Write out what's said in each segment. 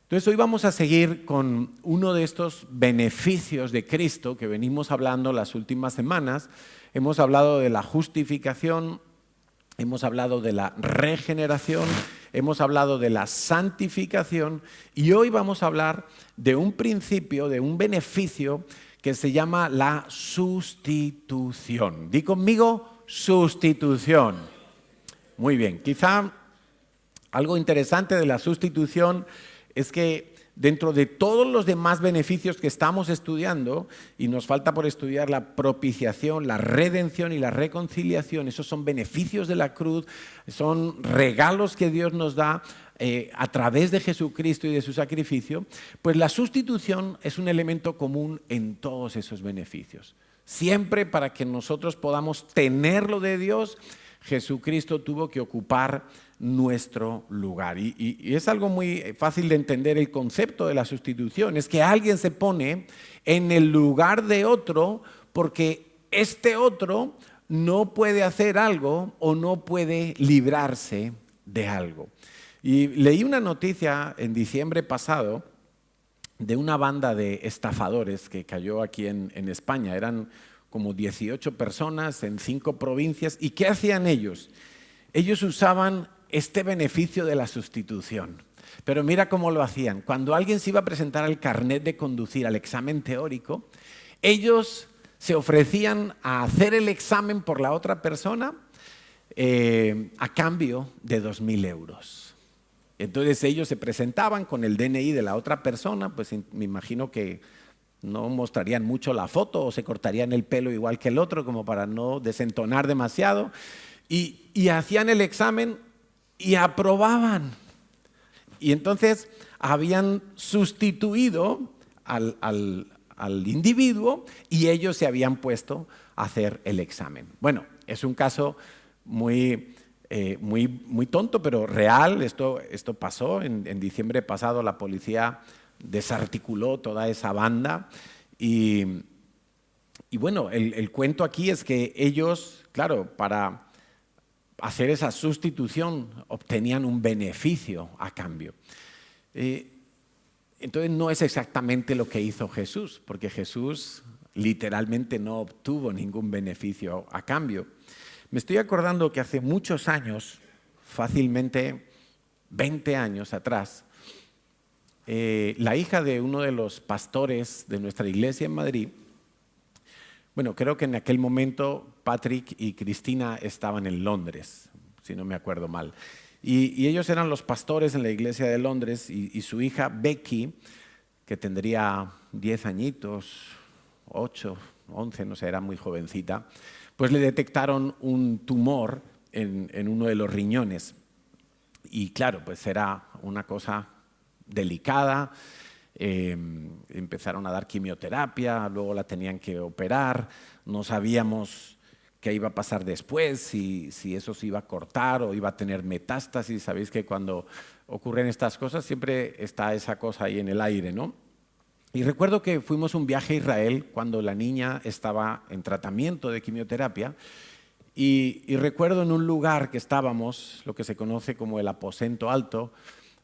Entonces hoy vamos a seguir con uno de estos beneficios de Cristo que venimos hablando las últimas semanas. Hemos hablado de la justificación, hemos hablado de la regeneración, hemos hablado de la santificación y hoy vamos a hablar de un principio, de un beneficio que se llama la sustitución. Di conmigo, sustitución. Muy bien, quizá algo interesante de la sustitución es que dentro de todos los demás beneficios que estamos estudiando, y nos falta por estudiar la propiciación, la redención y la reconciliación, esos son beneficios de la cruz, son regalos que Dios nos da a través de Jesucristo y de su sacrificio, pues la sustitución es un elemento común en todos esos beneficios. Siempre para que nosotros podamos tener lo de Dios, Jesucristo tuvo que ocupar nuestro lugar. Y es algo muy fácil de entender el concepto de la sustitución. Es que alguien se pone en el lugar de otro porque este otro no puede hacer algo o no puede librarse de algo. Y leí una noticia en diciembre pasado de una banda de estafadores que cayó aquí en España. Eran como 18 personas en 5 provincias. ¿Y qué hacían ellos? Ellos usaban este beneficio de la sustitución. Pero mira cómo lo hacían. Cuando alguien se iba a presentar al carnet de conducir, al examen teórico, ellos se ofrecían a hacer el examen por la otra persona a cambio de 2.000 euros. Entonces ellos se presentaban con el DNI de la otra persona, pues me imagino que no mostrarían mucho la foto o se cortarían el pelo igual que el otro como para no desentonar demasiado y hacían el examen y aprobaban. Y entonces habían sustituido al individuo y ellos se habían puesto a hacer el examen. Bueno, es un caso muy tonto, pero real. Esto pasó. En diciembre pasado la policía desarticuló toda esa banda y bueno, el cuento aquí es que ellos, claro, para hacer esa sustitución obtenían un beneficio a cambio. Entonces no es exactamente lo que hizo Jesús, porque Jesús literalmente no obtuvo ningún beneficio a cambio. Me estoy acordando que hace muchos años, fácilmente 20 años atrás, la hija de uno de los pastores de nuestra iglesia en Madrid, bueno, creo que en aquel momento Patrick y Cristina estaban en Londres, si no me acuerdo mal. Y ellos eran los pastores en la iglesia de Londres y su hija Becky, que tendría 10 añitos, 8, 11, no sé, era muy jovencita, pues le detectaron un tumor en uno de los riñones. Y claro, pues era una cosa delicada. Empezaron a dar quimioterapia, luego la tenían que operar, no sabíamos qué iba a pasar después, si eso se iba a cortar o iba a tener metástasis. Sabéis que cuando ocurren estas cosas siempre está esa cosa ahí en el aire, ¿no? Y recuerdo que fuimos un viaje a Israel cuando la niña estaba en tratamiento de quimioterapia y recuerdo en un lugar que estábamos, lo que se conoce como el aposento alto.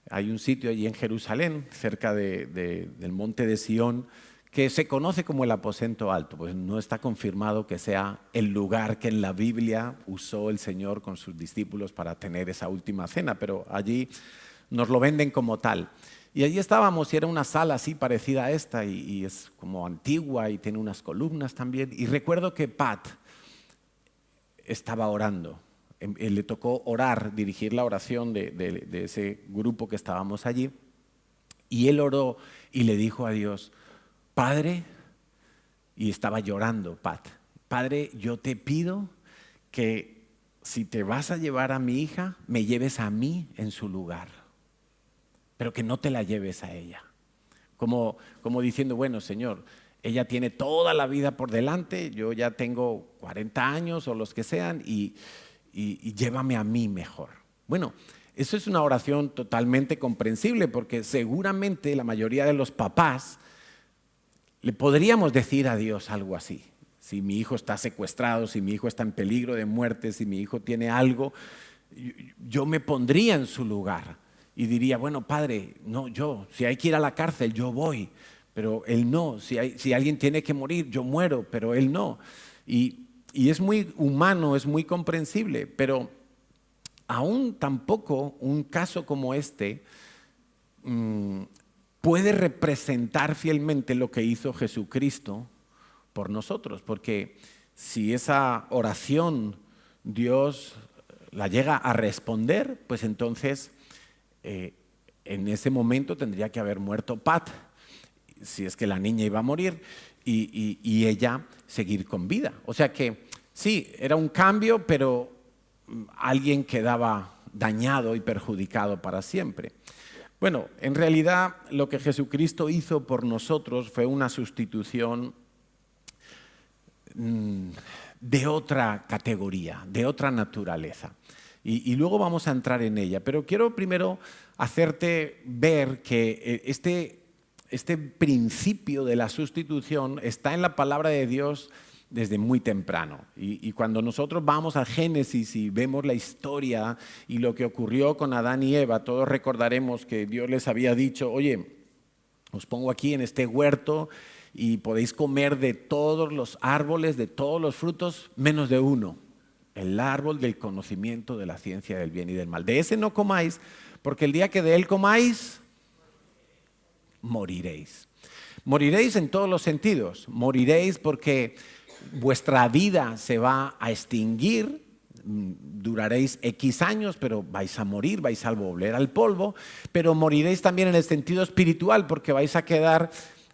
Hay un sitio allí en Jerusalén, cerca del monte de Sión, que se conoce como el aposento alto. Pues no está confirmado que sea el lugar que en la Biblia usó el Señor con sus discípulos para tener esa última cena, pero allí nos lo venden como tal. Y allí estábamos y era una sala así parecida a esta y es como antigua y tiene unas columnas también. Y recuerdo que Pat estaba orando. Le tocó orar, dirigir la oración de ese grupo que estábamos allí. Y él oró y le dijo a Dios, Padre, y estaba llorando Pat, Padre, yo te pido que si te vas a llevar a mi hija, me lleves a mí en su lugar, pero que no te la lleves a ella. Como diciendo, bueno, Señor, ella tiene toda la vida por delante, yo ya tengo 40 años o los que sean y llévame a mí mejor. Bueno, eso es una oración totalmente comprensible porque seguramente la mayoría de los papás le podríamos decir a Dios algo así. Si mi hijo está secuestrado, si mi hijo está en peligro de muerte, si mi hijo tiene algo, yo me pondría en su lugar y diría, bueno, padre, no, si hay que ir a la cárcel, yo voy, pero él no. Si alguien tiene que morir, yo muero, pero él no. Y es muy humano, es muy comprensible, pero aún tampoco un caso como este puede representar fielmente lo que hizo Jesucristo por nosotros, porque si esa oración Dios la llega a responder, pues entonces en ese momento tendría que haber muerto Pat, si es que la niña iba a morir, y ella seguir con vida. O sea que sí, era un cambio, pero alguien quedaba dañado y perjudicado para siempre. Bueno, en realidad lo que Jesucristo hizo por nosotros fue una sustitución de otra categoría, de otra naturaleza. Y luego vamos a entrar en ella. Pero quiero primero hacerte ver que este principio de la sustitución está en la palabra de Dios desde muy temprano. Y cuando nosotros vamos al Génesis y vemos la historia y lo que ocurrió con Adán y Eva, todos recordaremos que Dios les había dicho, oye, os pongo aquí en este huerto y podéis comer de todos los árboles, de todos los frutos, menos de uno, el árbol del conocimiento de la ciencia del bien y del mal. De ese no comáis, porque el día que de él comáis, moriréis. Moriréis en todos los sentidos. Moriréis porque vuestra vida se va a extinguir, duraréis X años, pero vais a morir, vais a volver al polvo, pero moriréis también en el sentido espiritual, porque vais a quedar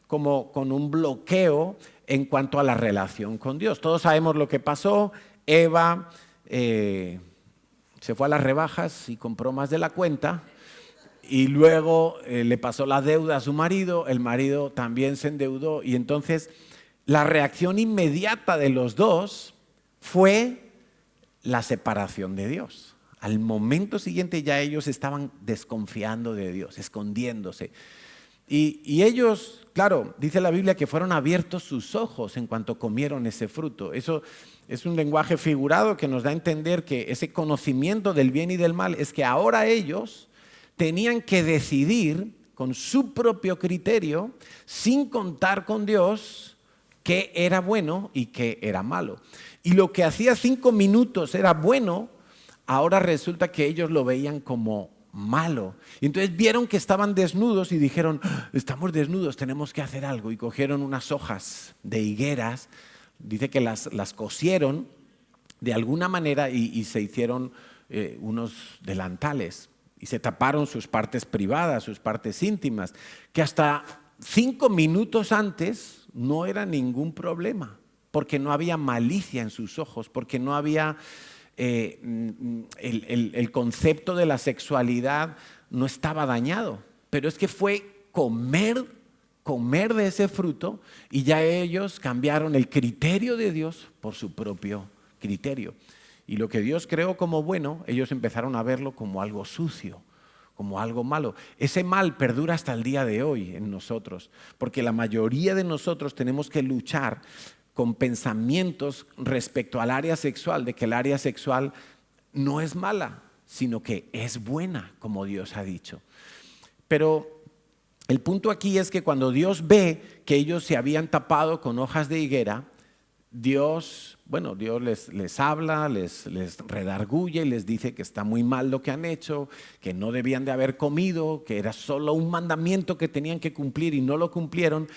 como con un bloqueo en cuanto a la relación con Dios. Todos sabemos lo que pasó. Eva se fue a las rebajas y compró más de la cuenta, y luego le pasó la deuda a su marido, el marido también se endeudó, y entonces la reacción inmediata de los dos fue la separación de Dios. Al momento siguiente ya ellos estaban desconfiando de Dios, escondiéndose. Y ellos, claro, dice la Biblia que fueron abiertos sus ojos en cuanto comieron ese fruto. Eso es un lenguaje figurado que nos da a entender que ese conocimiento del bien y del mal es que ahora ellos tenían que decidir con su propio criterio, sin contar con Dios, qué era bueno y qué era malo. Y lo que hacía 5 minutos era bueno, ahora resulta que ellos lo veían como malo. Y entonces vieron que estaban desnudos y dijeron, estamos desnudos, tenemos que hacer algo. Y cogieron unas hojas de higueras, dice que las cosieron de alguna manera y se hicieron unos delantales. Y se taparon sus partes privadas, sus partes íntimas, que hasta 5 minutos antes no era ningún problema, porque no había malicia en sus ojos, porque no había el concepto de la sexualidad no estaba dañado. Pero es que fue comer de ese fruto y ya ellos cambiaron el criterio de Dios por su propio criterio. Y lo que Dios creó como bueno, ellos empezaron a verlo como algo sucio, como algo malo. Ese mal perdura hasta el día de hoy en nosotros, porque la mayoría de nosotros tenemos que luchar con pensamientos respecto al área sexual, de que el área sexual no es mala, sino que es buena, como Dios ha dicho. Pero el punto aquí es que cuando Dios ve que ellos se habían tapado con hojas de higuera, Dios les habla, les redarguye y les dice que está muy mal lo que han hecho, que no debían de haber comido, que era solo un mandamiento que tenían que cumplir y no lo cumplieron.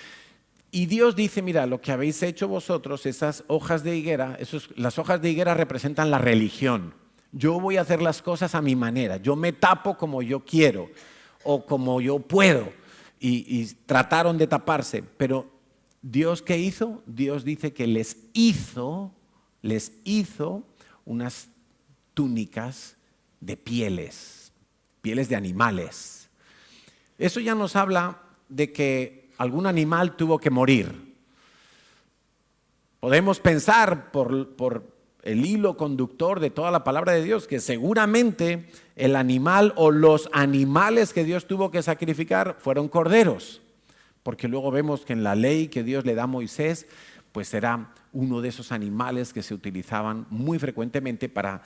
Y Dios dice, mira, lo que habéis hecho vosotros, esas hojas de higuera, las hojas de higuera representan la religión. Yo voy a hacer las cosas a mi manera, yo me tapo como yo quiero o como yo puedo. Y trataron de taparse, pero ¿Dios qué hizo? Dios dice que les hizo unas túnicas de pieles de animales. Eso ya nos habla de que algún animal tuvo que morir. Podemos pensar por el hilo conductor de toda la palabra de Dios que seguramente el animal o los animales que Dios tuvo que sacrificar fueron corderos. Porque luego vemos que en la ley que Dios le da a Moisés, pues era uno de esos animales que se utilizaban muy frecuentemente para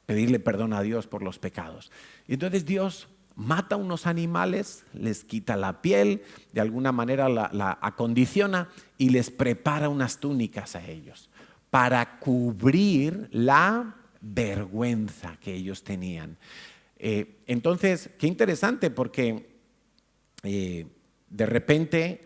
pedirle perdón a Dios por los pecados. Y entonces Dios mata unos animales, les quita la piel, de alguna manera la acondiciona y les prepara unas túnicas a ellos para cubrir la vergüenza que ellos tenían. Entonces, qué interesante, porque de repente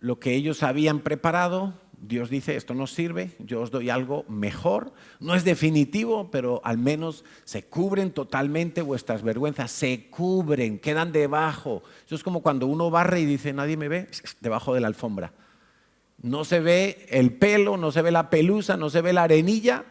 lo que ellos habían preparado, Dios dice, esto no sirve, yo os doy algo mejor. No es definitivo, pero al menos se cubren totalmente vuestras vergüenzas, se cubren, quedan debajo. Eso es como cuando uno barre y dice, nadie me ve, debajo de la alfombra. No se ve el pelo, no se ve la pelusa, no se ve la arenilla,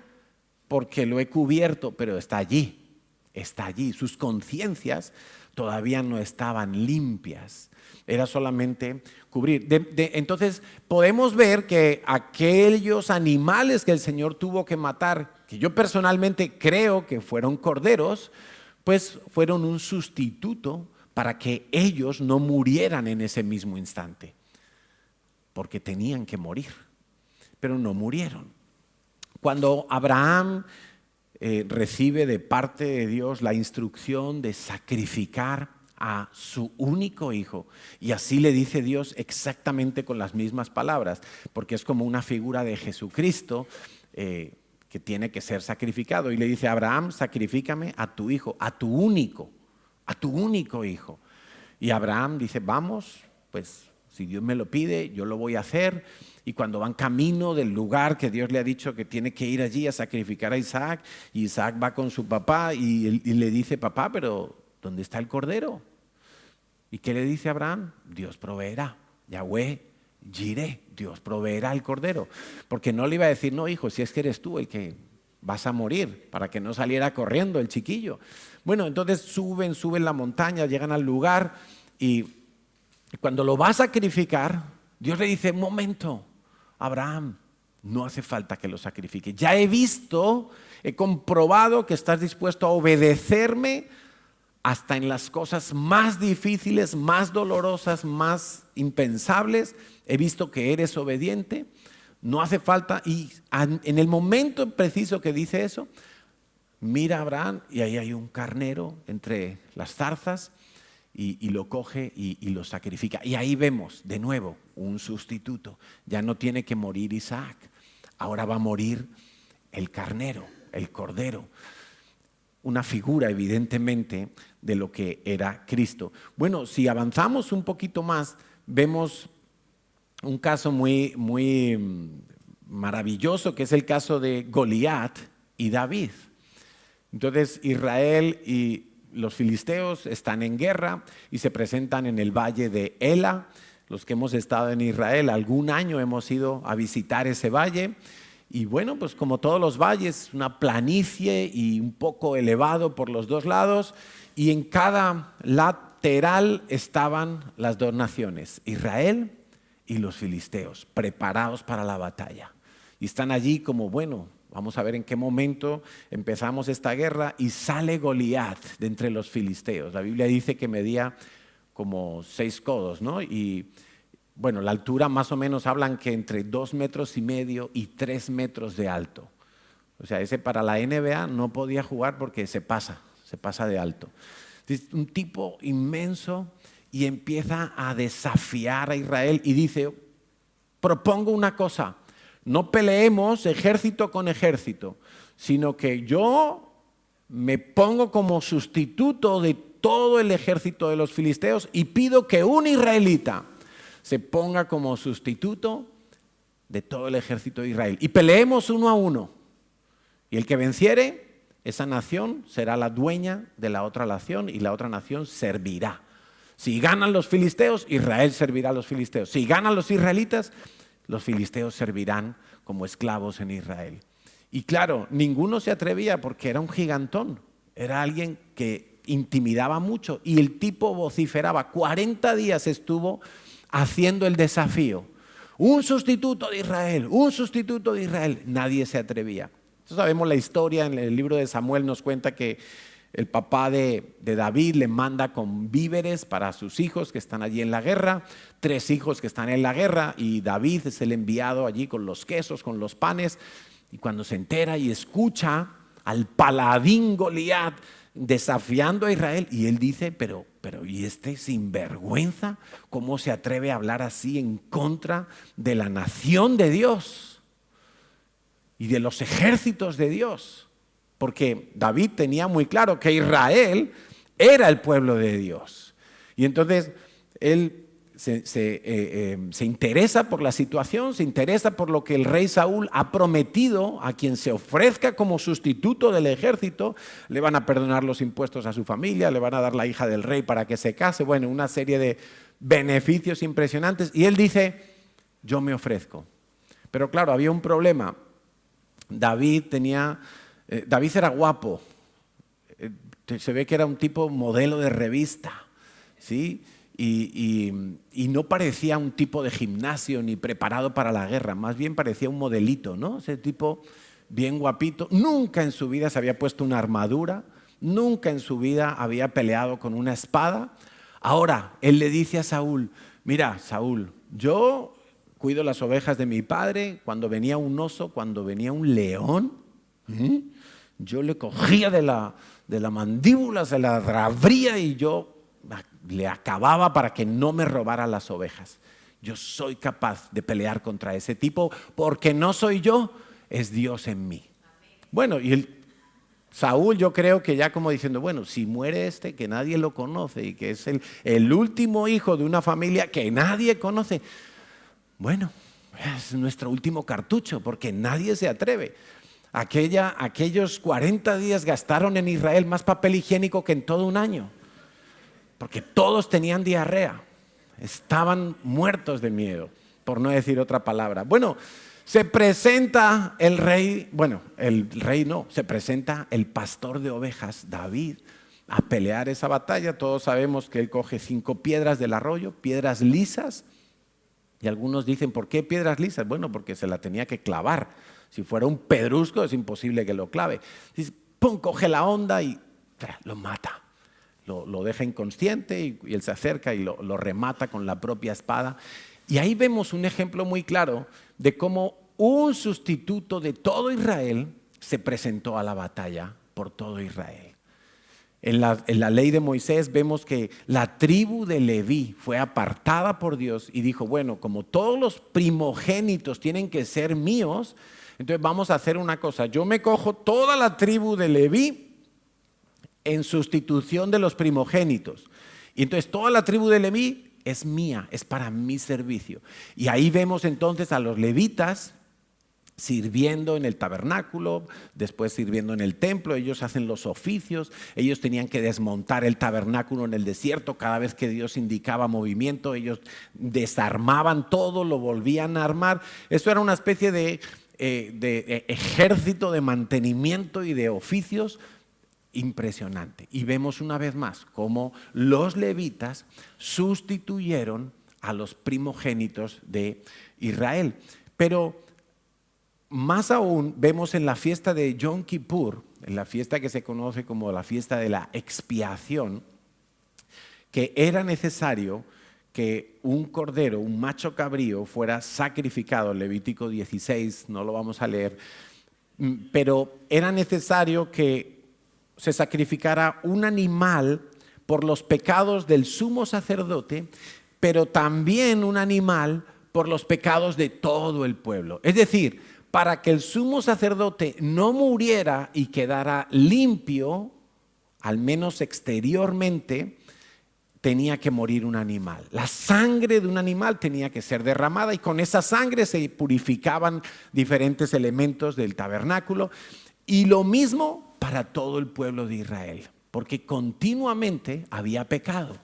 porque lo he cubierto, pero está allí, está allí. Sus conciencias todavía no estaban limpias. Era solamente cubrir. Entonces podemos ver que aquellos animales que el Señor tuvo que matar, que yo personalmente creo que fueron corderos, pues fueron un sustituto para que ellos no murieran en ese mismo instante, porque tenían que morir, pero no murieron. Cuando Abraham recibe de parte de Dios la instrucción de sacrificar a su único hijo, y así le dice Dios exactamente con las mismas palabras, porque es como una figura de Jesucristo que tiene que ser sacrificado, y le dice: Abraham, sacrifícame a tu hijo, a tu único hijo. Y Abraham dice: vamos, pues si Dios me lo pide, yo lo voy a hacer. Y cuando van camino del lugar que Dios le ha dicho que tiene que ir allí a sacrificar a Isaac, y Isaac va con su papá y le dice: papá, pero ¿dónde está el cordero? ¿Y qué le dice Abraham? Dios proveerá, Yahweh Jireh, Dios proveerá el cordero. Porque no le iba a decir: no, hijo, si es que eres tú el que vas a morir, para que no saliera corriendo el chiquillo. Bueno, entonces suben la montaña, llegan al lugar, y cuando lo va a sacrificar, Dios le dice: un momento, Abraham, no hace falta que lo sacrifique. Ya he visto, he comprobado que estás dispuesto a obedecerme hasta en las cosas más difíciles, más dolorosas, más impensables. He visto que eres obediente, no hace falta. Y en el momento preciso que dice eso, mira a Abraham y ahí hay un carnero entre las zarzas, y lo coge y lo sacrifica. Y ahí vemos de nuevo un sustituto. Ya no tiene que morir Isaac, ahora va a morir el carnero, el cordero. Una figura evidentemente de lo que era Cristo. Bueno, si avanzamos un poquito más, vemos un caso muy maravilloso, que es el caso de Goliat y David. Entonces Israel y los filisteos están en guerra y se presentan en el valle de Ela. Los que hemos estado en Israel algún año hemos ido a visitar ese valle. Y bueno, pues como todos los valles, una planicie y un poco elevado por los dos lados. Y en cada lateral estaban las dos naciones, Israel y los filisteos, preparados para la batalla. Y están allí como, bueno, vamos a ver en qué momento empezamos esta guerra, y sale Goliat de entre los filisteos. La Biblia dice que medía como 6 codos, ¿no? Y bueno, la altura más o menos hablan que entre 2,5 metros y 3 metros de alto. O sea, ese para la NBA no podía jugar porque se pasa de alto. Entonces, un tipo inmenso, y empieza a desafiar a Israel y dice: propongo una cosa, no peleemos ejército con ejército, sino que yo me pongo como sustituto de todo el ejército de los filisteos y pido que un israelita se ponga como sustituto de todo el ejército de Israel y peleemos 1 a 1. Y el que venciere, esa nación será la dueña de la otra nación y la otra nación servirá. Si ganan los filisteos, Israel servirá a los filisteos. Si ganan los israelitas, los filisteos servirán como esclavos en Israel. Y claro, ninguno se atrevía porque era un gigantón, era alguien que intimidaba mucho, y el tipo vociferaba. 40 días estuvo haciendo el desafío: un sustituto de Israel, un sustituto de Israel. Nadie se atrevía. Entonces sabemos la historia, en el libro de Samuel nos cuenta que el papá de David le manda con víveres para sus hijos que están allí en la guerra, 3 hijos que están en la guerra, y David es el enviado allí con los quesos, con los panes. Y cuando se entera y escucha al paladín Goliat desafiando a Israel. Y él dice, pero ¿y este sinvergüenza? ¿Cómo se atreve a hablar así en contra de la nación de Dios y de los ejércitos de Dios? Porque David tenía muy claro que Israel era el pueblo de Dios. Y entonces él se interesa por la situación, se interesa por lo que el rey Saúl ha prometido a quien se ofrezca como sustituto del ejército. Le van a perdonar los impuestos a su familia, le van a dar la hija del rey para que se case, bueno, una serie de beneficios impresionantes. Y él dice, yo me ofrezco. Pero claro, había un problema. David era guapo, se ve que era un tipo modelo de revista, ¿sí? Y no parecía un tipo de gimnasio ni preparado para la guerra, más bien parecía un modelito, ¿no? Ese tipo bien guapito, nunca en su vida se había puesto una armadura, nunca en su vida había peleado con una espada. Ahora, él le dice a Saúl, mira, Saúl, yo cuido las ovejas de mi padre, cuando venía un oso, cuando venía un león, yo le cogía de la mandíbula, se la abría y yo le acababa para que no me robara las ovejas. Yo soy capaz de pelear contra ese tipo porque no soy yo, es Dios en mí. Bueno, y Saúl, yo creo que ya como diciendo, bueno, si muere este que nadie lo conoce y que es el último hijo de una familia que nadie conoce, bueno, es nuestro último cartucho porque nadie se atreve. Aquellos 40 días gastaron en Israel más papel higiénico que en todo un año. Porque todos tenían diarrea, estaban muertos de miedo, por no decir otra palabra. Bueno, se presenta el rey no, se presenta el pastor de ovejas, David, a pelear esa batalla. Todos sabemos que él coge 5 piedras del arroyo, piedras lisas, y algunos dicen, ¿por qué piedras lisas? Bueno, porque se la tenía que clavar. Si fuera un pedrusco es imposible que lo clave. Dice, pum, coge la onda y lo mata. Lo deja inconsciente y él se acerca y lo remata con la propia espada. Y ahí vemos un ejemplo muy claro de cómo un sustituto de todo Israel se presentó a la batalla por todo Israel. En la ley de Moisés vemos que la tribu de Leví fue apartada por Dios y dijo, bueno, como todos los primogénitos tienen que ser míos, entonces vamos a hacer una cosa. Yo me cojo toda la tribu de Leví en sustitución de los primogénitos. Y entonces toda la tribu de Leví es mía, es para mi servicio. Y ahí vemos entonces a los levitas sirviendo en el tabernáculo, después sirviendo en el templo. Ellos hacen los oficios, ellos tenían que desmontar el tabernáculo en el desierto. Cada vez que Dios indicaba movimiento, ellos desarmaban todo, lo volvían a armar. Eso era una especie de ejército de mantenimiento y de oficios impresionante. Y vemos una vez más cómo los levitas sustituyeron a los primogénitos de Israel. Pero más aún vemos en la fiesta de Yom Kippur, en la fiesta que se conoce como la fiesta de la expiación, que era necesario que un cordero, un macho cabrío, fuera sacrificado. Levítico 16, no lo vamos a leer, pero era necesario que se sacrificara un animal por los pecados del sumo sacerdote, pero también un animal por los pecados de todo el pueblo. Es decir, para que el sumo sacerdote no muriera y quedara limpio, al menos exteriormente, tenía que morir un animal. La sangre de un animal tenía que ser derramada y con esa sangre se purificaban diferentes elementos del tabernáculo. Y lo mismo para todo el pueblo de Israel, porque continuamente había pecado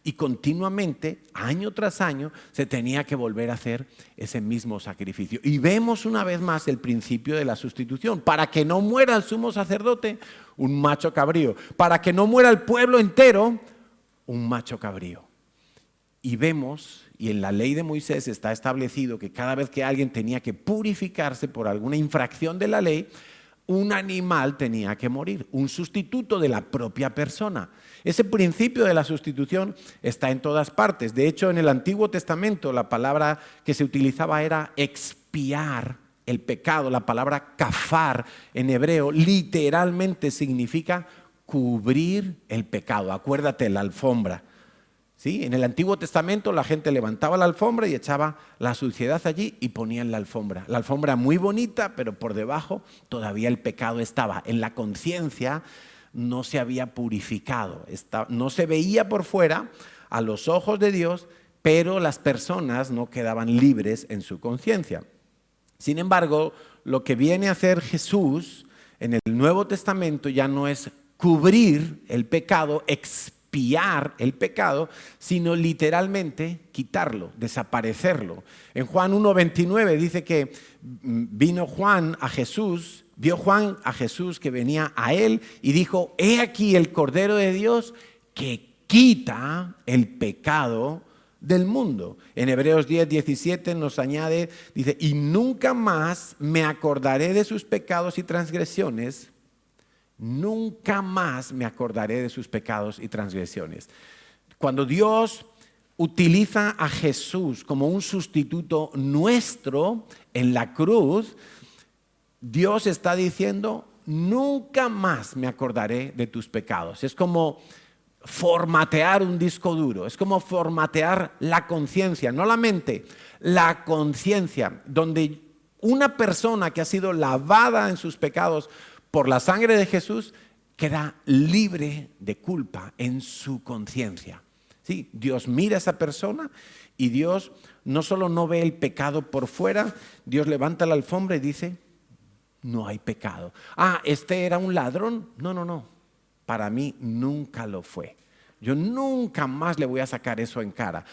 y continuamente, año tras año, se tenía que volver a hacer ese mismo sacrificio. Y vemos una vez más el principio de la sustitución. Para que no muera el sumo sacerdote, un macho cabrío. Para que no muera el pueblo entero, un macho cabrío. Y vemos, y en la ley de Moisés está establecido que cada vez que alguien tenía que purificarse por alguna infracción de la ley, un animal tenía que morir, un sustituto de la propia persona. Ese principio de la sustitución está en todas partes. De hecho, en el Antiguo Testamento la palabra que se utilizaba era expiar el pecado. La palabra kafar en hebreo literalmente significa cubrir el pecado. Acuérdate, la alfombra. ¿Sí? En el Antiguo Testamento la gente levantaba la alfombra y echaba la suciedad allí y ponían la alfombra. La alfombra muy bonita, pero por debajo todavía el pecado estaba. En la conciencia no se había purificado. No se veía por fuera a los ojos de Dios, pero las personas no quedaban libres en su conciencia. Sin embargo, lo que viene a hacer Jesús en el Nuevo Testamento ya no es cubrir el pecado, expiar el pecado, sino literalmente quitarlo, desaparecerlo. En Juan 1:29 dice que vino Juan a Jesús, vio Juan a Jesús que venía a él y dijo: he aquí el Cordero de Dios que quita el pecado del mundo. En Hebreos 10:17 nos añade, dice: y nunca más me acordaré de sus pecados y transgresiones. Nunca más me acordaré de sus pecados y transgresiones. Cuando Dios utiliza a Jesús como un sustituto nuestro en la cruz, Dios está diciendo: nunca más me acordaré de tus pecados. Es como formatear un disco duro, es como formatear la conciencia, no la mente, la conciencia, donde una persona que ha sido lavada en sus pecados por la sangre de Jesús queda libre de culpa en su conciencia. Sí, Dios mira a esa persona y Dios no solo no ve el pecado por fuera, Dios levanta la alfombra y dice: no hay pecado. ¿Este era un ladrón? No. Para mí nunca lo fue. Yo nunca más le voy a sacar eso en cara.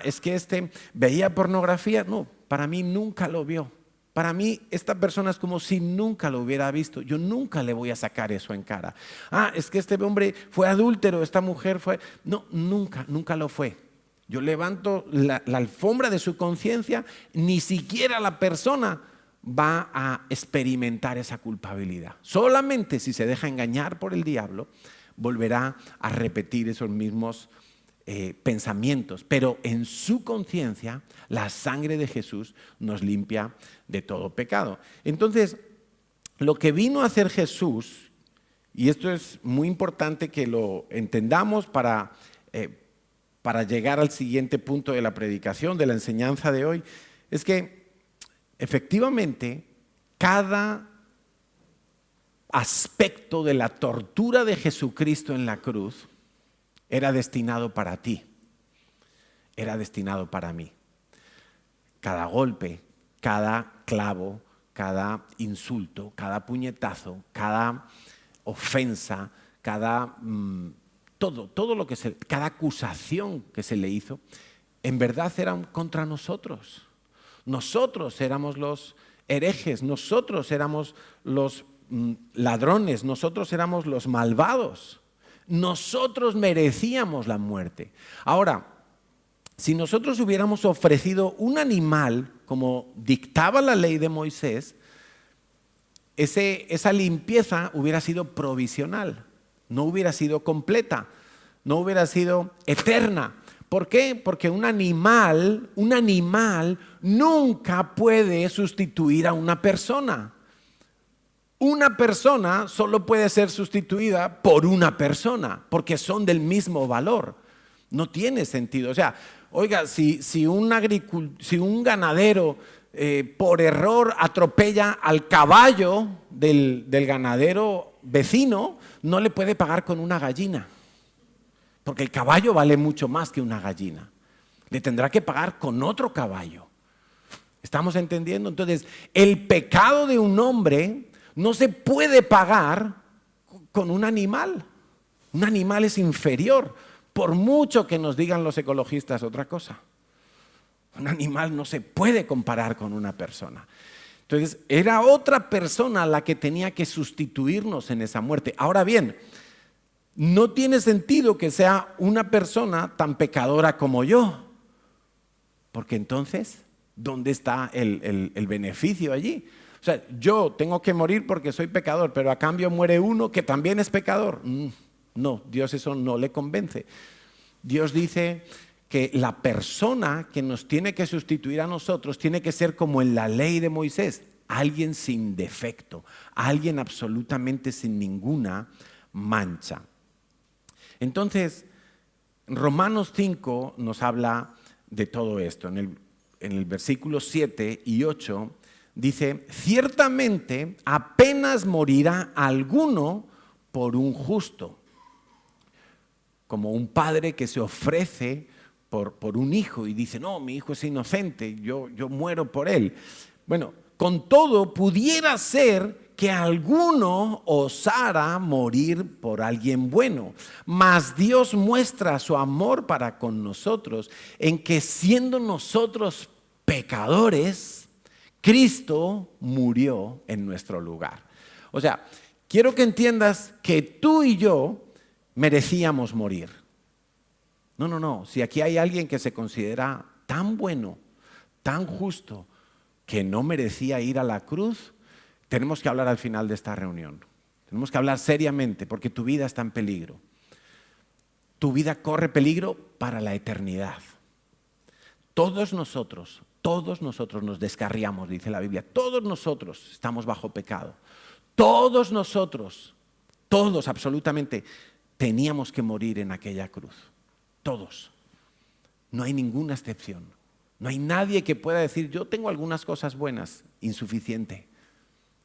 Es que este veía pornografía. No, para mí nunca lo vio. Para mí esta persona es como si nunca lo hubiera visto. Yo nunca le voy a sacar eso en cara. Es que este hombre fue adúltero, esta mujer fue... No, nunca lo fue. Yo levanto la alfombra de su conciencia, ni siquiera la persona va a experimentar esa culpabilidad. Solamente si se deja engañar por el diablo, volverá a repetir esos mismos pensamientos. Pero en su conciencia, la sangre de Jesús nos limpia de todo pecado. Entonces, lo que vino a hacer Jesús, y esto es muy importante que lo entendamos para llegar al siguiente punto de la predicación, de la enseñanza de hoy, es que efectivamente cada aspecto de la tortura de Jesucristo en la cruz era destinado para ti, era destinado para mí. Cada golpe, cada clavo, cada insulto, cada puñetazo, cada ofensa, todo lo que cada acusación que se le hizo, en verdad eran contra nosotros. Nosotros éramos los herejes, nosotros éramos los ladrones, nosotros éramos los malvados. Nosotros merecíamos la muerte. Ahora, si nosotros hubiéramos ofrecido un animal, como dictaba la ley de Moisés, esa limpieza hubiera sido provisional, no hubiera sido completa, no hubiera sido eterna. ¿Por qué? Porque un animal nunca puede sustituir a una persona. Una persona solo puede ser sustituida por una persona, porque son del mismo valor. No tiene sentido. O sea, oiga, si un ganadero por error atropella al caballo del ganadero vecino, no le puede pagar con una gallina, porque el caballo vale mucho más que una gallina. Le tendrá que pagar con otro caballo. ¿Estamos entendiendo? Entonces, el pecado de un hombre no se puede pagar con un animal. Un animal es inferior, por mucho que nos digan los ecologistas otra cosa. Un animal no se puede comparar con una persona. Entonces, era otra persona la que tenía que sustituirnos en esa muerte. Ahora bien, no tiene sentido que sea una persona tan pecadora como yo, porque entonces, ¿dónde está el beneficio allí? O sea, yo tengo que morir porque soy pecador, pero a cambio muere uno que también es pecador. No, Dios eso no le convence. Dios dice que la persona que nos tiene que sustituir a nosotros tiene que ser como en la ley de Moisés, alguien sin defecto, alguien absolutamente sin ninguna mancha. Entonces, Romanos 5 nos habla de todo esto. En el versículo 7 y 8 dice, ciertamente apenas morirá alguno por un justo, como un padre que se ofrece por un hijo y dice, no, mi hijo es inocente, yo muero por él. Bueno, con todo pudiera ser que alguno osara morir por alguien bueno, mas Dios muestra su amor para con nosotros en que siendo nosotros pecadores, Cristo murió en nuestro lugar. O sea, quiero que entiendas que tú y yo merecíamos morir. No. Si aquí hay alguien que se considera tan bueno, tan justo, que no merecía ir a la cruz, tenemos que hablar al final de esta reunión. Tenemos que hablar seriamente porque tu vida está en peligro. Tu vida corre peligro para la eternidad. Todos nosotros nos descarriamos, dice la Biblia. Todos nosotros estamos bajo pecado. Todos nosotros, todos absolutamente, teníamos que morir en aquella cruz. Todos. No hay ninguna excepción. No hay nadie que pueda decir, yo tengo algunas cosas buenas, insuficiente.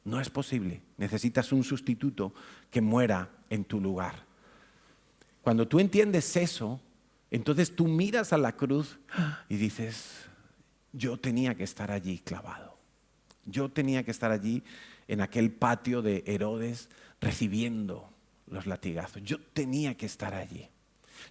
No es posible. Necesitas un sustituto que muera en tu lugar. Cuando tú entiendes eso, entonces tú miras a la cruz y dices, yo tenía que estar allí clavado. Yo tenía que estar allí en aquel patio de Herodes recibiendo los latigazos. Yo tenía que estar allí.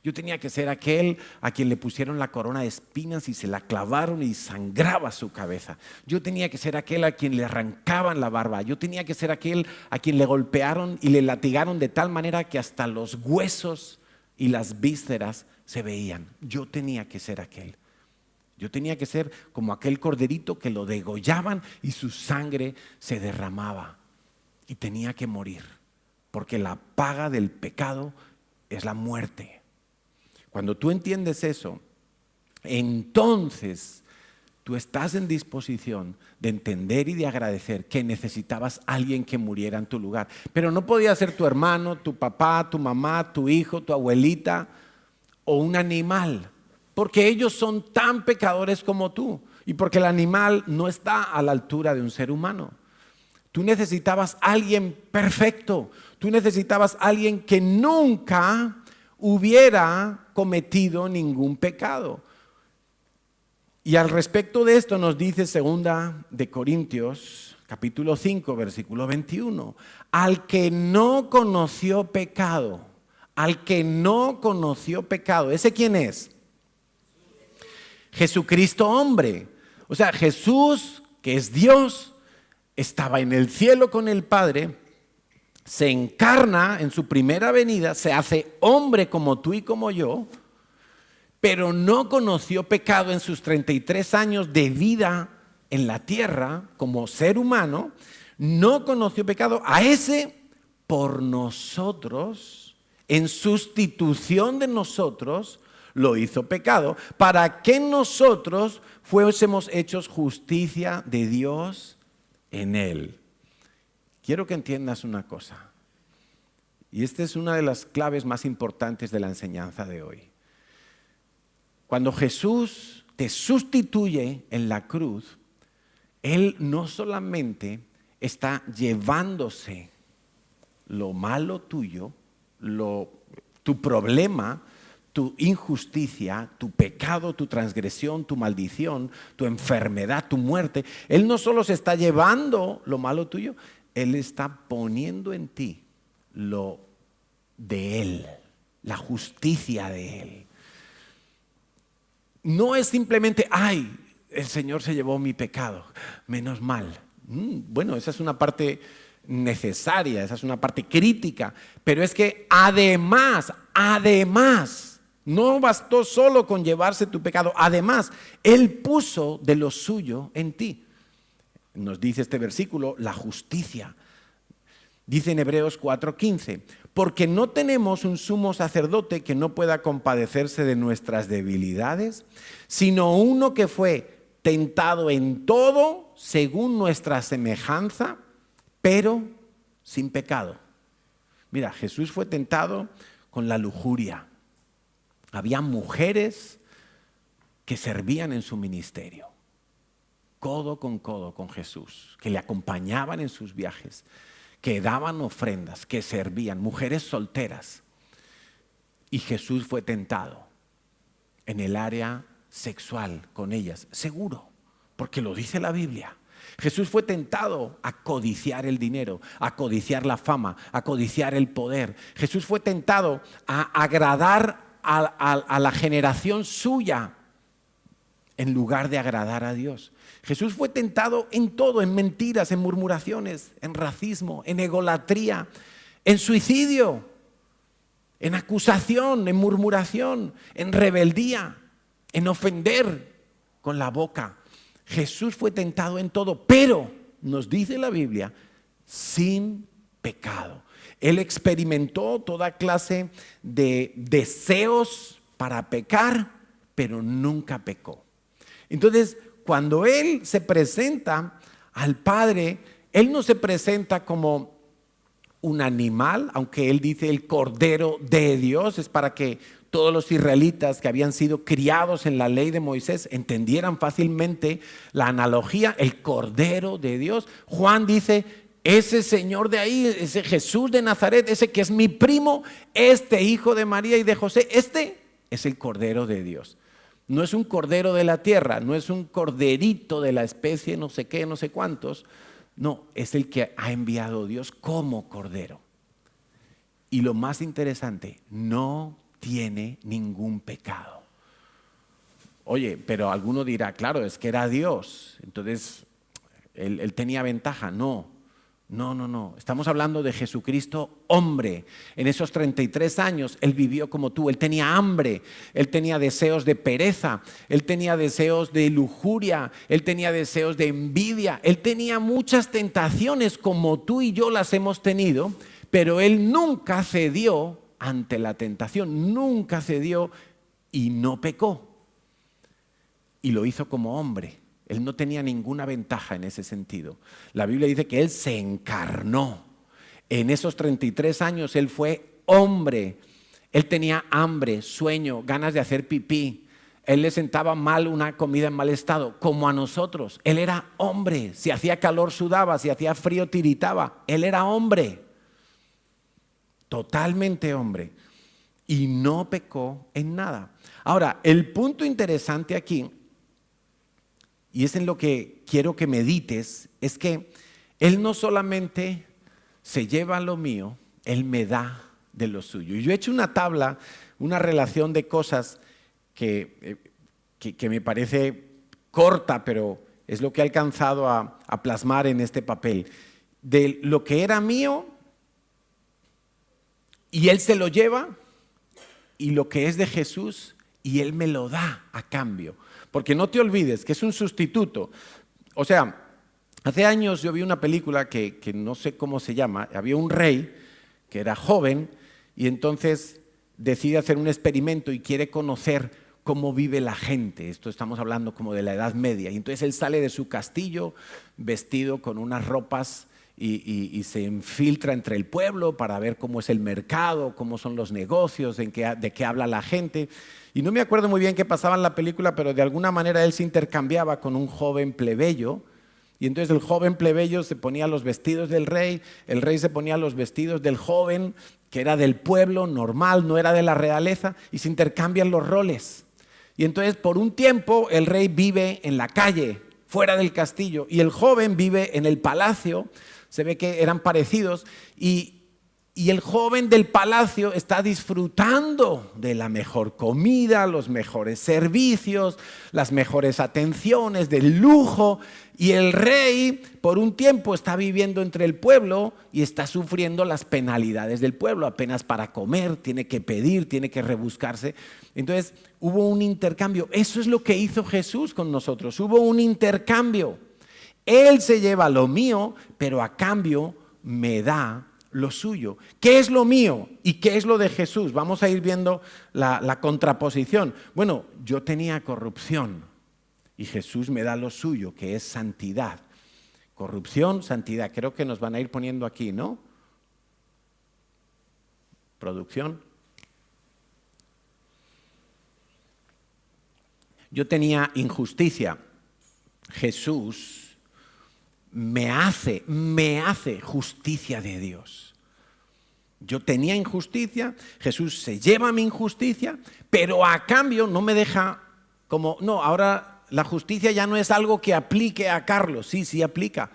Yo tenía que ser aquel a quien le pusieron la corona de espinas y se la clavaron y sangraba su cabeza. Yo tenía que ser aquel a quien le arrancaban la barba. Yo tenía que ser aquel a quien le golpearon y le latigaron de tal manera que hasta los huesos y las vísceras se veían. Yo tenía que ser aquel. Yo tenía que ser como aquel corderito que lo degollaban y su sangre se derramaba. Y tenía que morir, porque la paga del pecado es la muerte. Cuando tú entiendes eso, entonces tú estás en disposición de entender y de agradecer que necesitabas a alguien que muriera en tu lugar. Pero no podía ser tu hermano, tu papá, tu mamá, tu hijo, tu abuelita o un animal, porque ellos son tan pecadores como tú y porque el animal no está a la altura de un ser humano. Tú necesitabas a alguien perfecto, tú necesitabas a alguien que nunca hubiera cometido ningún pecado. Y al respecto de esto nos dice 2 de Corintios, capítulo 5, versículo 21, al que no conoció pecado, ¿ese quién es? Jesucristo hombre. O sea, Jesús, que es Dios, estaba en el cielo con el Padre, se encarna en su primera venida, se hace hombre como tú y como yo, pero no conoció pecado en sus 33 años de vida en la tierra como ser humano, no conoció pecado. A ese por nosotros, en sustitución de nosotros, lo hizo pecado, para que nosotros fuésemos hechos justicia de Dios en él. Quiero que entiendas una cosa, y esta es una de las claves más importantes de la enseñanza de hoy. Cuando Jesús te sustituye en la cruz, Él no solamente está llevándose lo malo tuyo, tu problema, tu injusticia, tu pecado, tu transgresión, tu maldición, tu enfermedad, tu muerte. Él no solo se está llevando lo malo tuyo, Él está poniendo en ti lo de Él, la justicia de Él. No es simplemente, ay, el Señor se llevó mi pecado, menos mal. Bueno, esa es una parte necesaria, esa es una parte crítica, pero es que además, no bastó solo con llevarse tu pecado, además, Él puso de lo suyo en ti. Nos dice este versículo, la justicia. Dice en Hebreos 4:15, porque no tenemos un sumo sacerdote que no pueda compadecerse de nuestras debilidades, sino uno que fue tentado en todo según nuestra semejanza, pero sin pecado. Mira, Jesús fue tentado con la lujuria. Había mujeres que servían en su ministerio, codo con Jesús, que le acompañaban en sus viajes, que daban ofrendas, que servían, mujeres solteras. Y Jesús fue tentado en el área sexual con ellas, seguro, porque lo dice la Biblia. Jesús fue tentado a codiciar el dinero, a codiciar la fama, a codiciar el poder. Jesús fue tentado a agradar a la generación suya en lugar de agradar a Dios. Jesús fue tentado en todo, en mentiras, en murmuraciones, en racismo, en egolatría, en suicidio, en acusación, en murmuración, en rebeldía, en ofender con la boca. Jesús fue tentado en todo, pero nos dice la Biblia, sin pecado. Él experimentó toda clase de deseos para pecar, pero nunca pecó. Entonces, cuando Él se presenta al Padre, Él no se presenta como un animal, aunque Él dice el Cordero de Dios, es para que todos los israelitas que habían sido criados en la ley de Moisés entendieran fácilmente la analogía, el Cordero de Dios. Juan dice, ese Señor de ahí, ese Jesús de Nazaret, ese que es mi primo, este hijo de María y de José, este es el Cordero de Dios. No es un cordero de la tierra, no es un corderito de la especie no sé qué, no sé cuántos. No, es el que ha enviado Dios como cordero. Y lo más interesante, no tiene ningún pecado. Oye, pero alguno dirá, claro, es que era Dios, entonces él tenía ventaja. No. Estamos hablando de Jesucristo, hombre. En esos 33 años Él vivió como tú. Él tenía hambre, Él tenía deseos de pereza, Él tenía deseos de lujuria, Él tenía deseos de envidia, Él tenía muchas tentaciones como tú y yo las hemos tenido, pero Él nunca cedió ante la tentación, nunca cedió y no pecó. Y lo hizo como hombre. Él no tenía ninguna ventaja en ese sentido. La Biblia dice que Él se encarnó. En esos 33 años Él fue hombre. Él tenía hambre, sueño, ganas de hacer pipí. Él le sentaba mal una comida en mal estado, como a nosotros. Él era hombre. Si hacía calor sudaba, si hacía frío tiritaba. Él era hombre. Totalmente hombre. Y no pecó en nada. Ahora, el punto interesante aquí, y es en lo que quiero que medites, es que Él no solamente se lleva lo mío, Él me da de lo suyo. Y yo he hecho una tabla, una relación de cosas que me parece corta, pero es lo que he alcanzado a plasmar en este papel. De lo que era mío, y Él se lo lleva, y lo que es de Jesús, y Él me lo da a cambio. Porque no te olvides que es un sustituto. O sea, hace años yo vi una película que no sé cómo se llama. Había un rey que era joven y entonces decide hacer un experimento y quiere conocer cómo vive la gente. Esto estamos hablando como de la Edad Media. Y entonces él sale de su castillo vestido con unas ropas y se infiltra entre el pueblo para ver cómo es el mercado, cómo son los negocios, de qué habla la gente. Y no me acuerdo muy bien qué pasaba en la película, pero de alguna manera él se intercambiaba con un joven plebeyo. Y entonces el joven plebeyo se ponía los vestidos del rey, el rey se ponía los vestidos del joven, que era del pueblo, normal, no era de la realeza, y se intercambian los roles. Y entonces por un tiempo el rey vive en la calle, fuera del castillo, y el joven vive en el palacio. Se ve que eran parecidos y el joven del palacio está disfrutando de la mejor comida, los mejores servicios, las mejores atenciones, del lujo. Y el rey por un tiempo está viviendo entre el pueblo y está sufriendo las penalidades del pueblo. Apenas para comer, tiene que pedir, tiene que rebuscarse. Entonces hubo un intercambio. Eso es lo que hizo Jesús con nosotros. Hubo un intercambio. Él se lleva lo mío, pero a cambio me da lo suyo. ¿Qué es lo mío y qué es lo de Jesús? Vamos a ir viendo la contraposición. Bueno, yo tenía corrupción y Jesús me da lo suyo, que es santidad. Corrupción, santidad. Creo que nos van a ir poniendo aquí, ¿no? Producción. Yo tenía injusticia. Jesús me hace justicia de Dios. Yo tenía injusticia, Jesús se lleva mi injusticia, pero a cambio no me deja como, no, ahora la justicia ya no es algo que aplique a Carlos, sí aplica.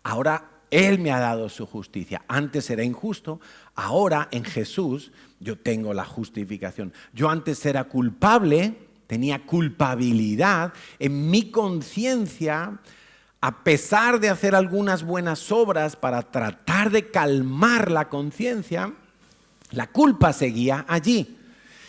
Ahora Él me ha dado su justicia. Antes era injusto, ahora en Jesús yo tengo la justificación. Yo antes era culpable, tenía culpabilidad en mi conciencia, a pesar de hacer algunas buenas obras para tratar de calmar la conciencia, la culpa seguía allí.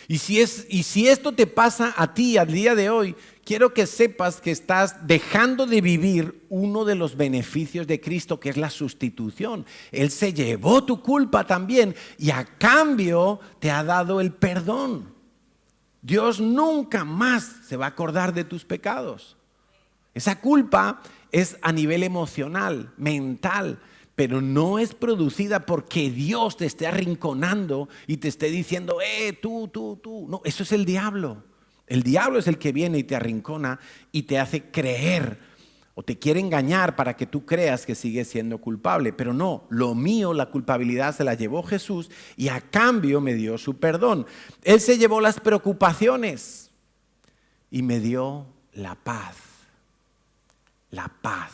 Y si esto te pasa a ti al día de hoy, quiero que sepas que estás dejando de vivir uno de los beneficios de Cristo, que es la sustitución. Él se llevó tu culpa también y a cambio te ha dado el perdón. Dios nunca más se va a acordar de tus pecados. Esa culpa es a nivel emocional, mental, pero no es producida porque Dios te esté arrinconando y te esté diciendo, tú. No, eso es el diablo. El diablo es el que viene y te arrincona y te hace creer o te quiere engañar para que tú creas que sigues siendo culpable. Pero no, lo mío, la culpabilidad se la llevó Jesús y a cambio me dio su perdón. Él se llevó las preocupaciones y me dio la paz. La paz.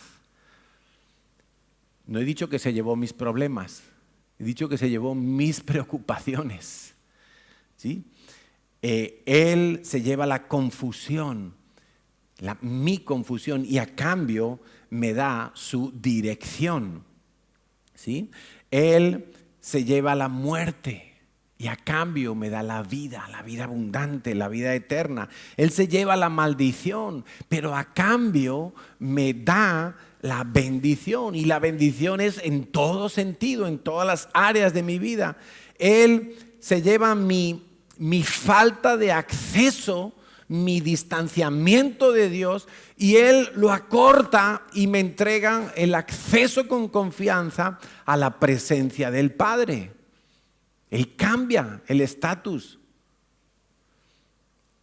No he dicho que se llevó mis problemas, he dicho que se llevó mis preocupaciones. ¿Sí? Él se lleva la confusión, mi confusión, y a cambio me da su dirección. ¿Sí? Él se lleva la muerte y a cambio me da la vida abundante, la vida eterna. Él se lleva la maldición, pero a cambio me da la bendición. Y la bendición es en todo sentido, en todas las áreas de mi vida. Él se lleva mi falta de acceso, mi distanciamiento de Dios, y Él lo acorta y me entrega el acceso con confianza a la presencia del Padre. Él cambia el estatus.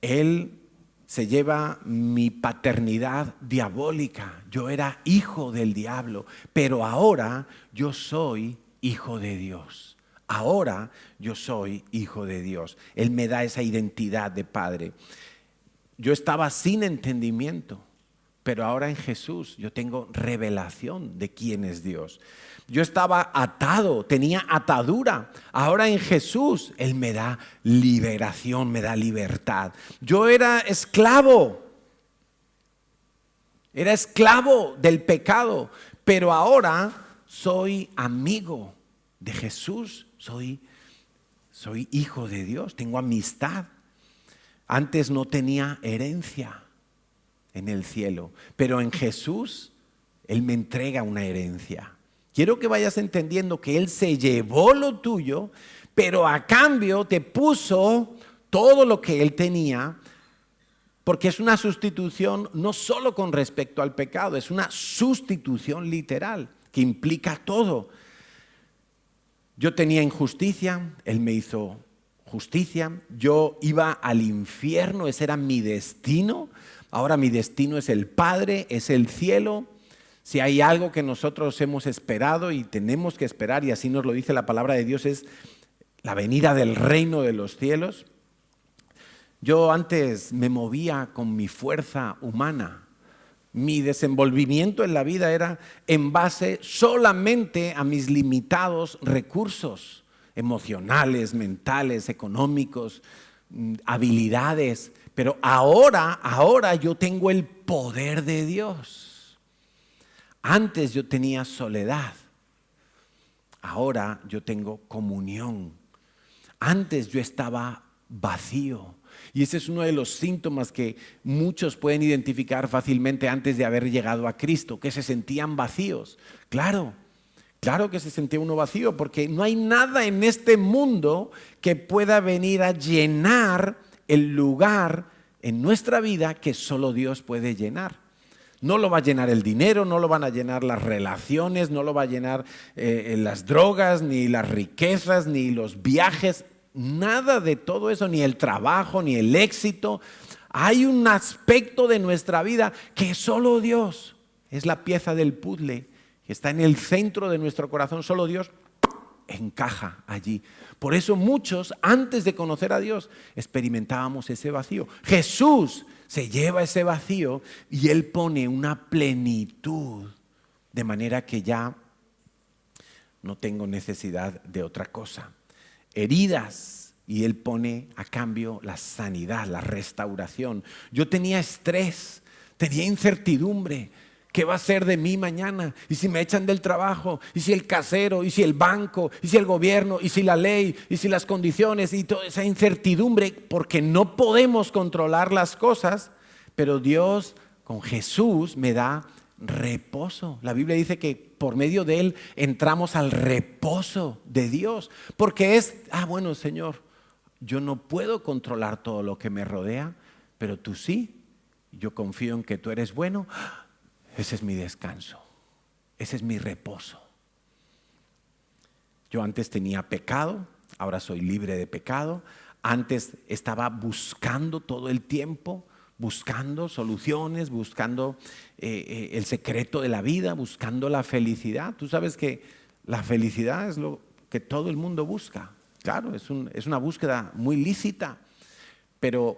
Él se lleva mi paternidad diabólica. Yo era hijo del diablo, pero ahora yo soy hijo de Dios. Ahora yo soy hijo de Dios. Él me da esa identidad de padre. Yo estaba sin entendimiento, pero ahora en Jesús yo tengo revelación de quién es Dios. Yo estaba atado, tenía atadura. Ahora en Jesús Él me da liberación, me da libertad. Yo era esclavo del pecado, pero ahora soy amigo de Jesús, soy hijo de Dios, tengo amistad. Antes no tenía herencia en el cielo, pero en Jesús Él me entrega una herencia. Quiero que vayas entendiendo que Él se llevó lo tuyo, pero a cambio te puso todo lo que Él tenía, porque es una sustitución no solo con respecto al pecado, es una sustitución literal que implica todo. Yo tenía injusticia, Él me hizo justicia. Yo iba al infierno, ese era mi destino. Ahora mi destino es el Padre, es el cielo. Si hay algo que nosotros hemos esperado y tenemos que esperar, y así nos lo dice la palabra de Dios, es la venida del reino de los cielos. Yo antes me movía con mi fuerza humana. Mi desenvolvimiento en la vida era en base solamente a mis limitados recursos emocionales, mentales, económicos, habilidades. Pero ahora yo tengo el poder de Dios. Antes yo tenía soledad, ahora yo tengo comunión. Antes yo estaba vacío. Y ese es uno de los síntomas que muchos pueden identificar fácilmente antes de haber llegado a Cristo, que se sentían vacíos. Claro que se sentía uno vacío, porque no hay nada en este mundo que pueda venir a llenar el lugar en nuestra vida que solo Dios puede llenar. No lo va a llenar el dinero, no lo van a llenar las relaciones, no lo va a llenar las drogas, ni las riquezas, ni los viajes. nada de todo eso, ni el trabajo, ni el éxito. Hay un aspecto de nuestra vida que solo Dios es la pieza del puzzle que está en el centro de nuestro corazón. Solo Dios encaja allí. Por eso muchos, antes de conocer a Dios, experimentábamos ese vacío. Jesús se lleva ese vacío y Él pone una plenitud, de manera que ya no tengo necesidad de otra cosa. Heridas, y Él pone a cambio la sanidad, la restauración. Yo tenía estrés, tenía incertidumbre. ¿Qué va a ser de mí mañana? ¿Y si me echan del trabajo? ¿Y si el casero? ¿Y si el banco? ¿Y si el gobierno? ¿Y si la ley? ¿Y si las condiciones? Y toda esa incertidumbre, porque no podemos controlar las cosas, pero Dios con Jesús me da reposo. La Biblia dice que por medio de Él entramos al reposo de Dios, porque es, bueno, Señor, yo no puedo controlar todo lo que me rodea, pero tú sí. Yo confío en que tú eres bueno. Ese es mi descanso, ese es mi reposo. Yo antes tenía pecado, ahora soy libre de pecado. Antes estaba buscando todo el tiempo, buscando soluciones, buscando el secreto de la vida, buscando la felicidad. Tú sabes que la felicidad es lo que todo el mundo busca. Claro, es una búsqueda muy lícita, pero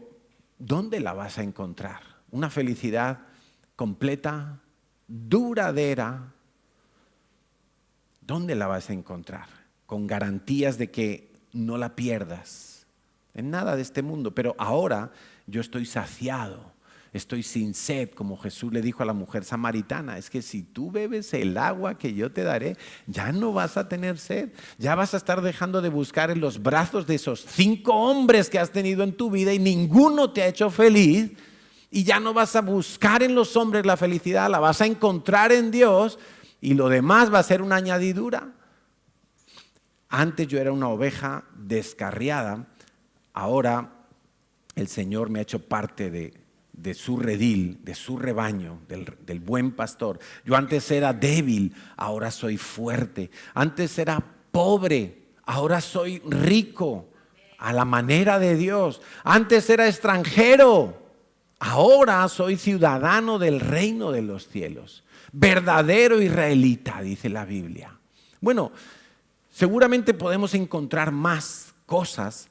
¿dónde la vas a encontrar? Una felicidad completa, duradera, ¿dónde la vas a encontrar? Con garantías de que no la pierdas en nada de este mundo. Pero ahora yo estoy saciado, estoy sin sed, como Jesús le dijo a la mujer samaritana. Es que si tú bebes el agua que yo te daré, ya no vas a tener sed. Ya vas a estar dejando de buscar en los brazos de esos 5 hombres que has tenido en tu vida y ninguno te ha hecho feliz. Y ya no vas a buscar en los hombres la felicidad, la vas a encontrar en Dios y lo demás va a ser una añadidura. Antes yo era una oveja descarriada, ahora el Señor me ha hecho parte de su redil, de su rebaño, del buen pastor. Yo antes era débil, ahora soy fuerte. Antes era pobre, ahora soy rico, a la manera de Dios. Antes era extranjero, ahora soy ciudadano del reino de los cielos, verdadero israelita, dice la Biblia. Bueno, seguramente podemos encontrar más cosas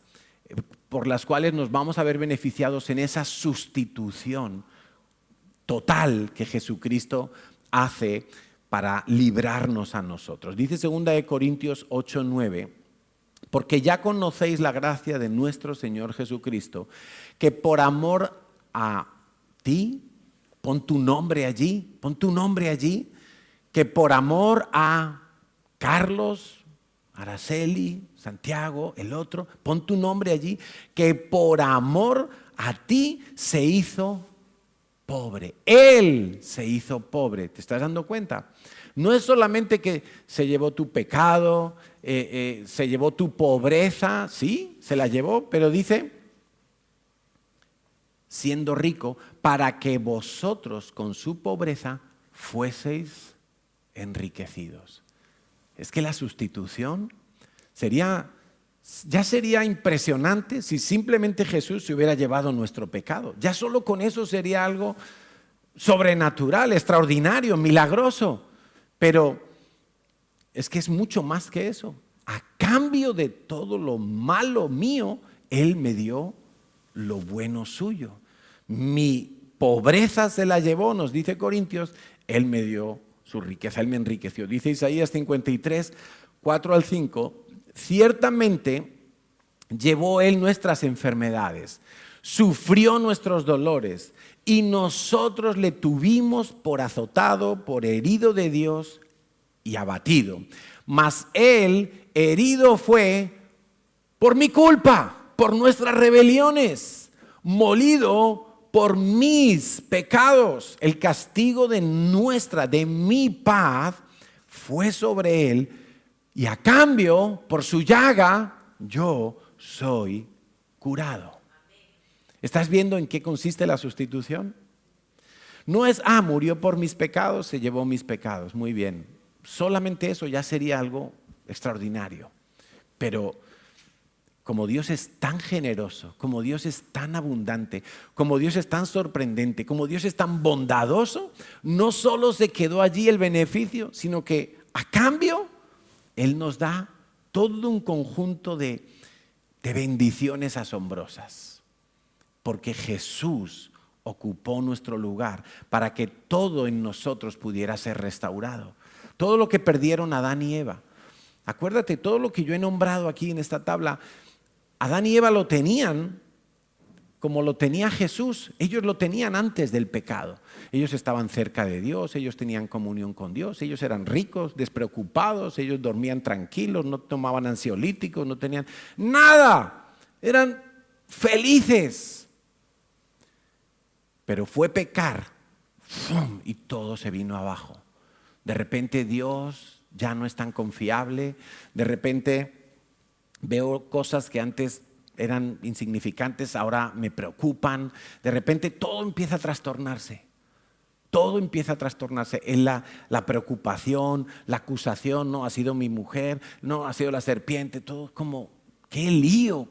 por las cuales nos vamos a ver beneficiados en esa sustitución total que Jesucristo hace para librarnos a nosotros. Dice 2 Corintios 8:9, porque ya conocéis la gracia de nuestro Señor Jesucristo, que por amor a ti, pon tu nombre allí, que por amor a Carlos, Araceli, Santiago, el otro, pon tu nombre allí, que por amor a ti se hizo pobre. Él se hizo pobre. ¿Te estás dando cuenta? No es solamente que se llevó tu pecado, se llevó tu pobreza, sí, se la llevó, pero dice, siendo rico, para que vosotros con su pobreza fueseis enriquecidos. Es que la sustitución ya sería impresionante si simplemente Jesús se hubiera llevado nuestro pecado. Ya solo con eso sería algo sobrenatural, extraordinario, milagroso. Pero es que es mucho más que eso. A cambio de todo lo malo mío, Él me dio lo bueno suyo. Mi pobreza se la llevó, nos dice Corintios, Él me dio su riqueza, Él me enriqueció. Dice Isaías 53, 4 al 5, ciertamente llevó Él nuestras enfermedades, sufrió nuestros dolores y nosotros le tuvimos por azotado, por herido de Dios y abatido. Mas Él herido fue por mi culpa, por nuestras rebeliones, molido por mis pecados. El castigo de mi paz fue sobre Él y a cambio, por su llaga, yo soy curado. ¿Estás viendo en qué consiste la sustitución? No es, murió por mis pecados, se llevó mis pecados. Muy bien, solamente eso ya sería algo extraordinario. Pero como Dios es tan generoso, como Dios es tan abundante, como Dios es tan sorprendente, como Dios es tan bondadoso, no solo se quedó allí el beneficio, sino que a cambio Él nos da todo un conjunto de bendiciones asombrosas. Porque Jesús ocupó nuestro lugar para que todo en nosotros pudiera ser restaurado. Todo lo que perdieron Adán y Eva. Acuérdate, todo lo que yo he nombrado aquí en esta tabla, Adán y Eva lo tenían como lo tenía Jesús. Ellos lo tenían antes del pecado. Ellos estaban cerca de Dios, ellos tenían comunión con Dios, ellos eran ricos, despreocupados, ellos dormían tranquilos, no tomaban ansiolíticos, no tenían nada. Eran felices. Pero fue pecar, ¡fum!, y todo se vino abajo. De repente Dios ya no es tan confiable, de repente veo cosas que antes eran insignificantes, ahora me preocupan. De repente todo empieza a trastornarse. Todo empieza a trastornarse. En la preocupación, la acusación, no, ha sido mi mujer, no, ha sido la serpiente. Todo como, qué lío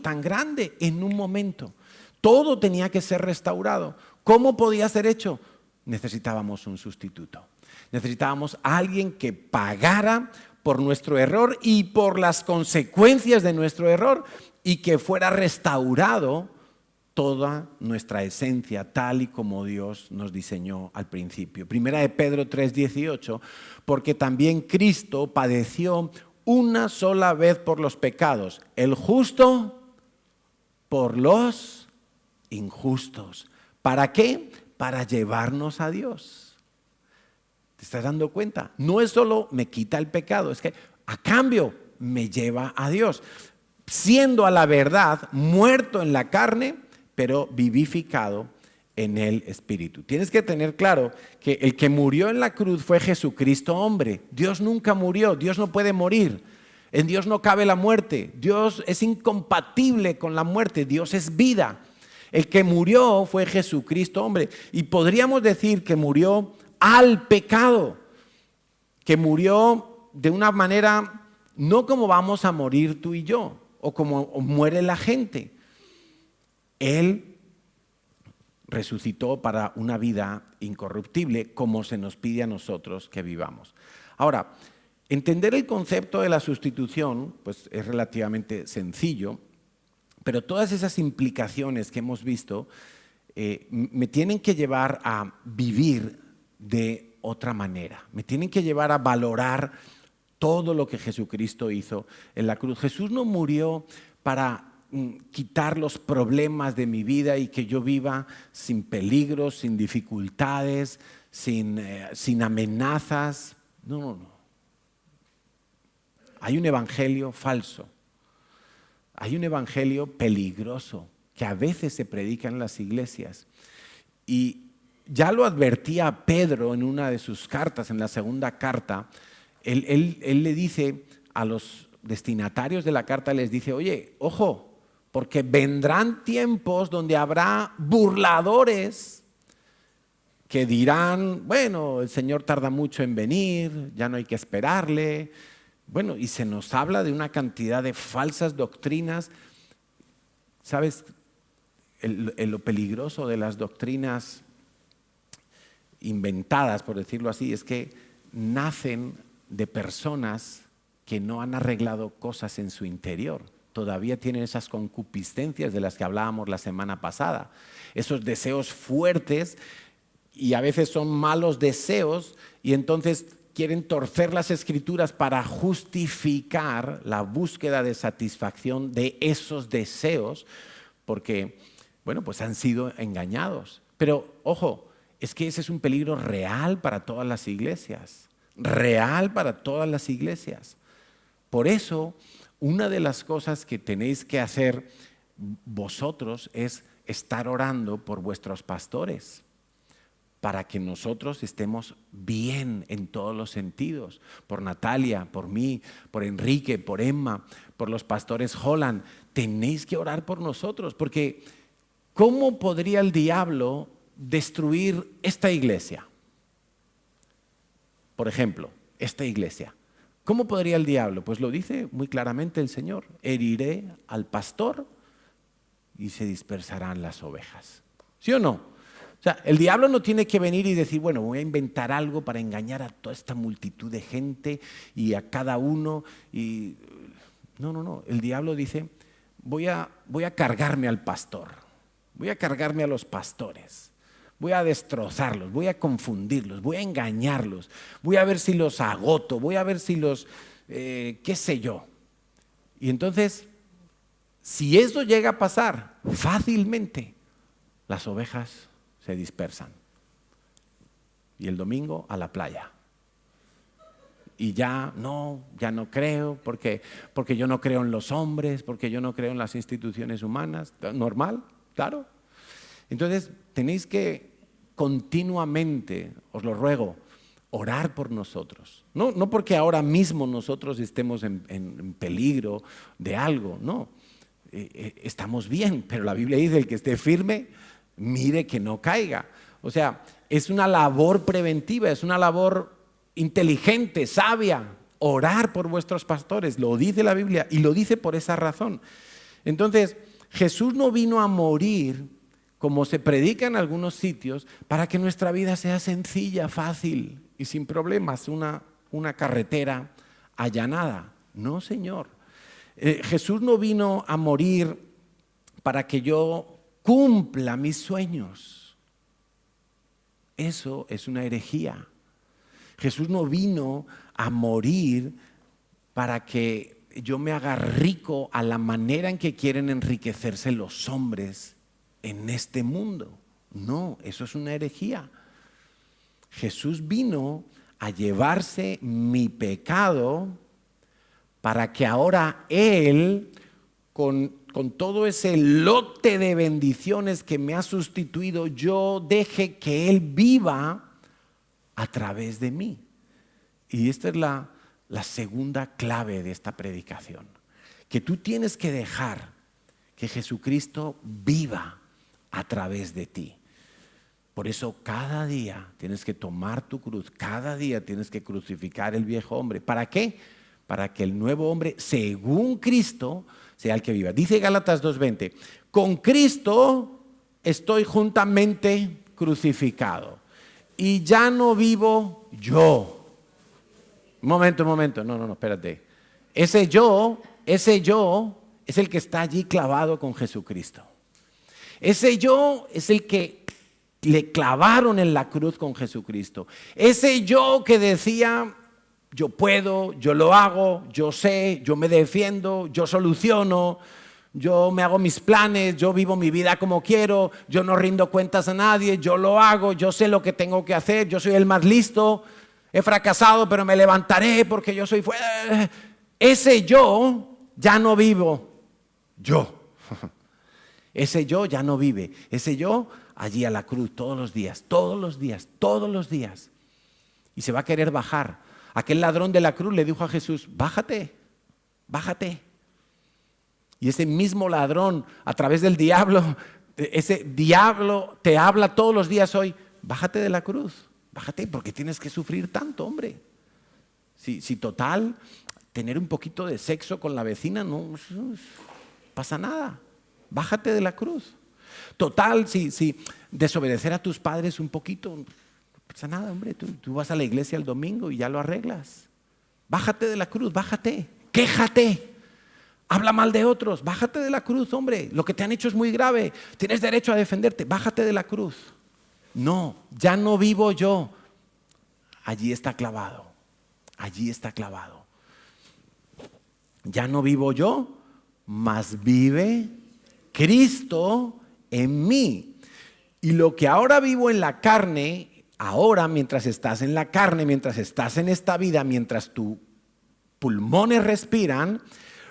tan grande en un momento. Todo tenía que ser restaurado. ¿Cómo podía ser hecho? Necesitábamos un sustituto. Necesitábamos a alguien que pagara por nuestro error y por las consecuencias de nuestro error, y que fuera restaurado toda nuestra esencia tal y como Dios nos diseñó al principio. Primera de Pedro 3:18, porque también Cristo padeció una sola vez por los pecados, el justo por los injustos. ¿Para qué? Para llevarnos a Dios. ¿Te estás dando cuenta? No es solo me quita el pecado, es que a cambio me lleva a Dios. Siendo a la verdad muerto en la carne, pero vivificado en el Espíritu. Tienes que tener claro que el que murió en la cruz fue Jesucristo hombre. Dios nunca murió, Dios no puede morir. En Dios no cabe la muerte. Dios es incompatible con la muerte, Dios es vida. El que murió fue Jesucristo hombre. Y podríamos decir que murió al pecado, que murió de una manera no como vamos a morir tú y yo, o como muere la gente. Él resucitó para una vida incorruptible, como se nos pide a nosotros que vivamos. Ahora, entender el concepto de la sustitución pues es relativamente sencillo, pero todas esas implicaciones que hemos visto me tienen que llevar a vivir de otra manera, me tienen que llevar a valorar todo lo que Jesucristo hizo en la cruz. Jesús no murió para quitar los problemas de mi vida y que yo viva sin peligros, sin dificultades, sin amenazas. No. Hay un evangelio falso. Hay un evangelio peligroso que a veces se predica en las iglesias. Y ya lo advertía Pedro en una de sus cartas, en la segunda carta. Él le dice a los destinatarios de la carta, les dice, oye, ojo, porque vendrán tiempos donde habrá burladores que dirán, bueno, el Señor tarda mucho en venir, ya no hay que esperarle. Bueno, y se nos habla de una cantidad de falsas doctrinas. ¿Sabes? Lo peligroso de las doctrinas inventadas, por decirlo así, es que nacen de personas que no han arreglado cosas en su interior. Todavía tienen esas concupiscencias de las que hablábamos la semana pasada. Esos deseos fuertes, y a veces son malos deseos, y entonces quieren torcer las escrituras para justificar la búsqueda de satisfacción de esos deseos, porque, bueno, pues han sido engañados. Pero, ojo, es que ese es un peligro real para todas las iglesias. Real para todas las iglesias. Por eso, una de las cosas que tenéis que hacer vosotros es estar orando por vuestros pastores, para que nosotros estemos bien en todos los sentidos. Por Natalia, por mí, por Enrique, por Emma, por los pastores Holland. Tenéis que orar por nosotros, porque ¿cómo podría el diablo destruir esta iglesia? Por ejemplo, esta iglesia. ¿Cómo podría el diablo? Pues lo dice muy claramente el Señor: heriré al pastor y se dispersarán las ovejas. ¿Sí o no? O sea, el diablo no tiene que venir y decir, bueno, voy a inventar algo para engañar a toda esta multitud de gente y a cada uno. No. El diablo dice, voy a cargarme al pastor, voy a cargarme a los pastores, voy a destrozarlos, voy a confundirlos, voy a engañarlos, voy a ver si los agoto, voy a ver si los, qué sé yo. Y entonces, si eso llega a pasar, fácilmente las ovejas se dispersan. Y el domingo a la playa. Y ya no creo, porque yo no creo en los hombres, porque yo no creo en las instituciones humanas. Normal, claro. Entonces, tenéis que continuamente, os lo ruego, orar por nosotros. No porque ahora mismo nosotros estemos en peligro de algo, no. Estamos bien, pero la Biblia dice, el que esté firme, mire que no caiga. O sea, es una labor preventiva, es una labor inteligente, sabia, orar por vuestros pastores. Lo dice la Biblia y lo dice por esa razón. Entonces, Jesús no vino a morir, como se predica en algunos sitios, para que nuestra vida sea sencilla, fácil y sin problemas, una carretera allanada. No, Señor. Jesús no vino a morir para que yo cumpla mis sueños. Eso es una herejía. Jesús no vino a morir para que yo me haga rico a la manera en que quieren enriquecerse los hombres en este mundo. No, eso es una herejía. Jesús vino a llevarse mi pecado para que ahora Él, con todo ese lote de bendiciones que me ha sustituido, yo deje que Él viva a través de mí. Y esta es la segunda clave de esta predicación, que tú tienes que dejar que Jesucristo viva a través de ti. Por eso cada día tienes que tomar tu cruz, cada día tienes que crucificar el viejo hombre. ¿Para qué? Para que el nuevo hombre, según Cristo, sea el que viva. Dice Gálatas 2:20, con Cristo estoy juntamente crucificado. Y ya no vivo yo. Un momento. No, espérate. Ese yo es el que está allí clavado con Jesucristo. Ese yo es el que le clavaron en la cruz con Jesucristo. Ese yo que decía, yo puedo, yo lo hago, yo sé, yo me defiendo, yo soluciono, yo me hago mis planes, yo vivo mi vida como quiero, yo no rindo cuentas a nadie, yo lo hago, yo sé lo que tengo que hacer, yo soy el más listo, he fracasado pero me levantaré porque yo soy fuerte. Ese yo ya no vivo yo. Ese yo ya no vive. Ese yo allí a la cruz todos los días. Y se va a querer bajar. Aquel ladrón de la cruz le dijo a Jesús, bájate. Y ese mismo ladrón, a través del diablo, ese diablo te habla todos los días hoy, bájate de la cruz, bájate, porque tienes que sufrir tanto, hombre. Si total, tener un poquito de sexo con la vecina no pasa nada, bájate de la cruz. Total, si desobedecer a tus padres un poquito, no pasa nada, hombre, tú vas a la iglesia el domingo y ya lo arreglas. Bájate de la cruz, bájate, quéjate. Habla mal de otros, bájate de la cruz, hombre. Lo que te han hecho es muy grave. Tienes derecho a defenderte, bájate de la cruz. No, ya no vivo yo. Allí está clavado. Ya no vivo yo, mas vive Cristo en mí. Y lo que ahora vivo en la carne, ahora mientras estás en la carne, mientras estás en esta vida, mientras tus pulmones respiran,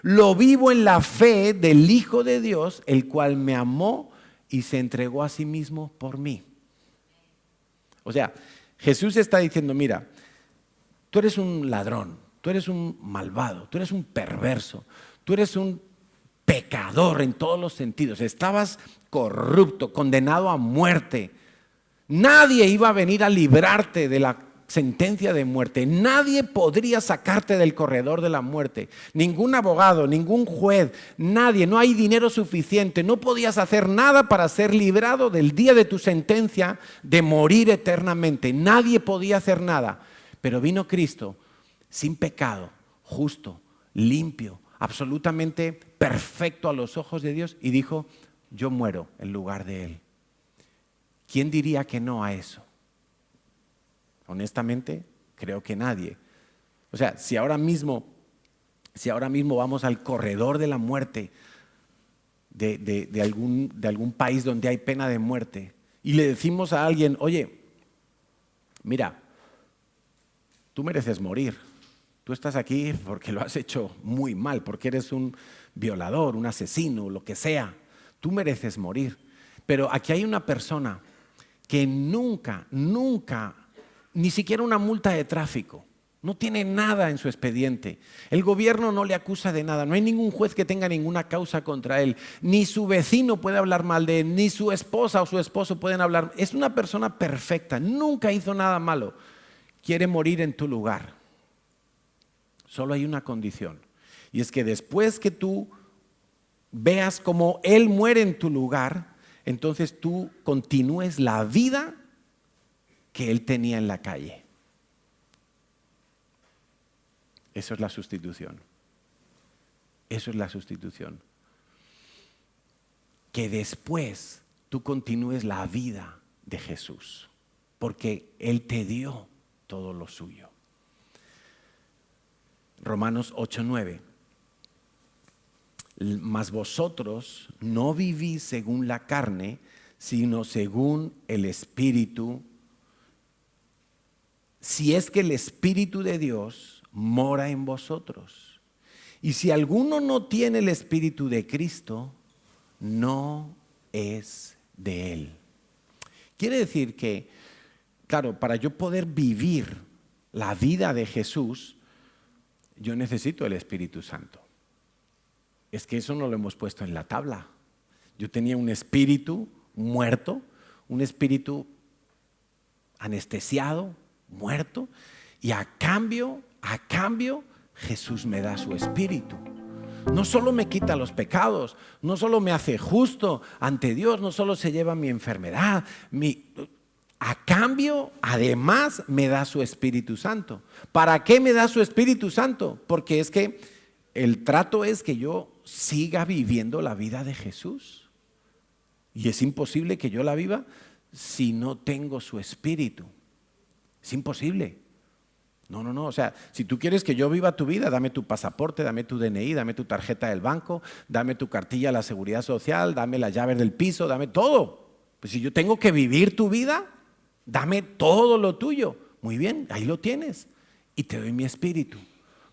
lo vivo en la fe del Hijo de Dios, el cual me amó y se entregó a sí mismo por mí. O sea, Jesús está diciendo, mira, tú eres un ladrón, tú eres un malvado, tú eres un perverso, tú eres un pecador en todos los sentidos, estabas corrupto, condenado a muerte. Nadie iba a venir a librarte de la sentencia de muerte. Nadie podría sacarte del corredor de la muerte. Ningún abogado, ningún juez, nadie. No hay dinero suficiente. No podías hacer nada para ser librado del día de tu sentencia de morir eternamente. Nadie podía hacer nada. Pero vino Cristo sin pecado, justo, limpio, absolutamente perfecto a los ojos de Dios y dijo, yo muero en lugar de Él. ¿Quién diría que no a eso? Honestamente, creo que nadie. O sea, si ahora mismo vamos al corredor de la muerte de algún país donde hay pena de muerte y le decimos a alguien, oye, mira, tú mereces morir. Tú estás aquí porque lo has hecho muy mal, porque eres un violador, un asesino, lo que sea. Tú mereces morir. Pero aquí hay una persona que nunca, ni siquiera una multa de tráfico, no tiene nada en su expediente. El gobierno no le acusa de nada, no hay ningún juez que tenga ninguna causa contra él, ni su vecino puede hablar mal de él, ni su esposa o su esposo pueden hablar. Es una persona perfecta, nunca hizo nada malo. Quiere morir en tu lugar. Solo hay una condición, y es que después que tú veas cómo Él muere en tu lugar, entonces tú continúes la vida que Él tenía en la calle. Eso es la sustitución. Eso es la sustitución. Que después tú continúes la vida de Jesús, porque Él te dio todo lo suyo. Romanos 8:9. Mas vosotros no vivís según la carne, sino según el Espíritu, si es que el Espíritu de Dios mora en vosotros. Y si alguno no tiene el Espíritu de Cristo, no es de Él. Quiere decir que, claro, para yo poder vivir la vida de Jesús, yo necesito el Espíritu Santo. Es que eso no lo hemos puesto en la tabla. Yo tenía un espíritu muerto, un espíritu anestesiado, muerto, y a cambio, Jesús me da su espíritu. No solo me quita los pecados, no solo me hace justo ante Dios, no solo se lleva mi enfermedad, a cambio, además, me da su Espíritu Santo. ¿Para qué me da su Espíritu Santo? Porque es que el trato es que yo siga viviendo la vida de Jesús. Y es imposible que yo la viva si no tengo su Espíritu. Es imposible. No. O sea, si tú quieres que yo viva tu vida, dame tu pasaporte, dame tu DNI, dame tu tarjeta del banco, dame tu cartilla a la Seguridad Social, dame las llaves del piso, dame todo. Pues si yo tengo que vivir tu vida, dame todo lo tuyo. Muy bien, ahí lo tienes. Y te doy mi espíritu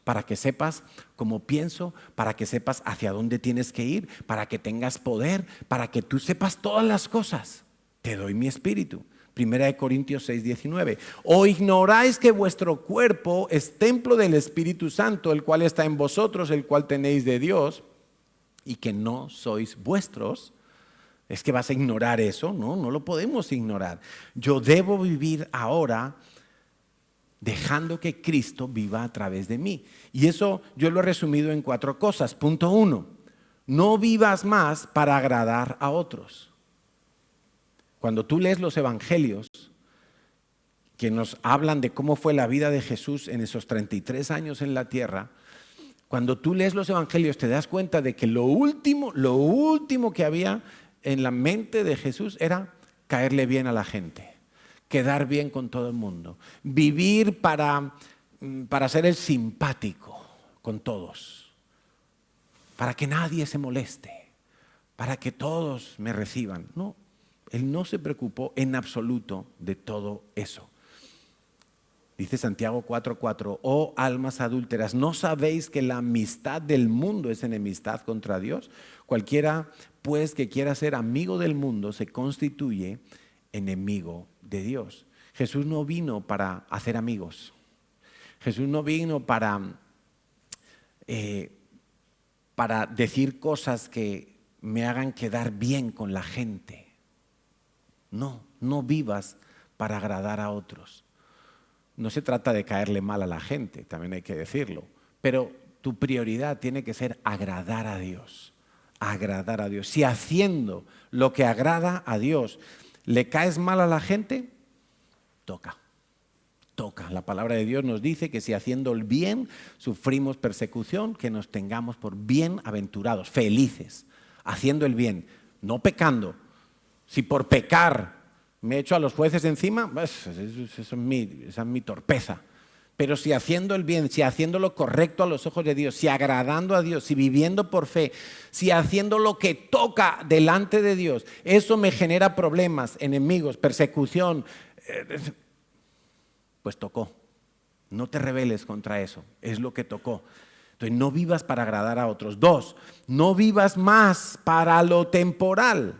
para que sepas cómo pienso, para que sepas hacia dónde tienes que ir, para que tengas poder, para que tú sepas todas las cosas. Te doy mi espíritu. 1 Corintios 6:19. ¿O ignoráis que vuestro cuerpo es templo del Espíritu Santo, el cual está en vosotros, el cual tenéis de Dios, y que no sois vuestros? ¿Es que vas a ignorar eso? No lo podemos ignorar. Yo debo vivir ahora dejando que Cristo viva a través de mí. Y eso yo lo he resumido en 4 cosas. Punto 1, no vivas más para agradar a otros. Cuando tú lees los evangelios que nos hablan de cómo fue la vida de Jesús en esos 33 años en la tierra, cuando tú lees los evangelios te das cuenta de que lo último que había en la mente de Jesús era caerle bien a la gente, quedar bien con todo el mundo, vivir para ser el simpático con todos, para que nadie se moleste, para que todos me reciban. No, Él no se preocupó en absoluto de todo eso. Dice Santiago 4:4, oh almas adúlteras, ¿no sabéis que la amistad del mundo es enemistad contra Dios? Cualquiera pues que quiera ser amigo del mundo se constituye enemigo de Dios. Jesús no vino para hacer amigos. Jesús no vino para decir cosas que me hagan quedar bien con la gente. No vivas para agradar a otros. No se trata de caerle mal a la gente, también hay que decirlo, pero tu prioridad tiene que ser agradar a Dios, agradar a Dios. Si haciendo lo que agrada a Dios le caes mal a la gente, toca. La palabra de Dios nos dice que si haciendo el bien sufrimos persecución, que nos tengamos por bienaventurados, felices, haciendo el bien, no pecando. Si por pecar me echo a los jueces encima, esa es mi torpeza. Pero si haciendo el bien, si haciendo lo correcto a los ojos de Dios, si agradando a Dios, si viviendo por fe, si haciendo lo que toca delante de Dios, eso me genera problemas, enemigos, persecución, pues tocó. No te rebeles contra eso, es lo que tocó. Entonces no vivas para agradar a otros. 2, no vivas más para lo temporal.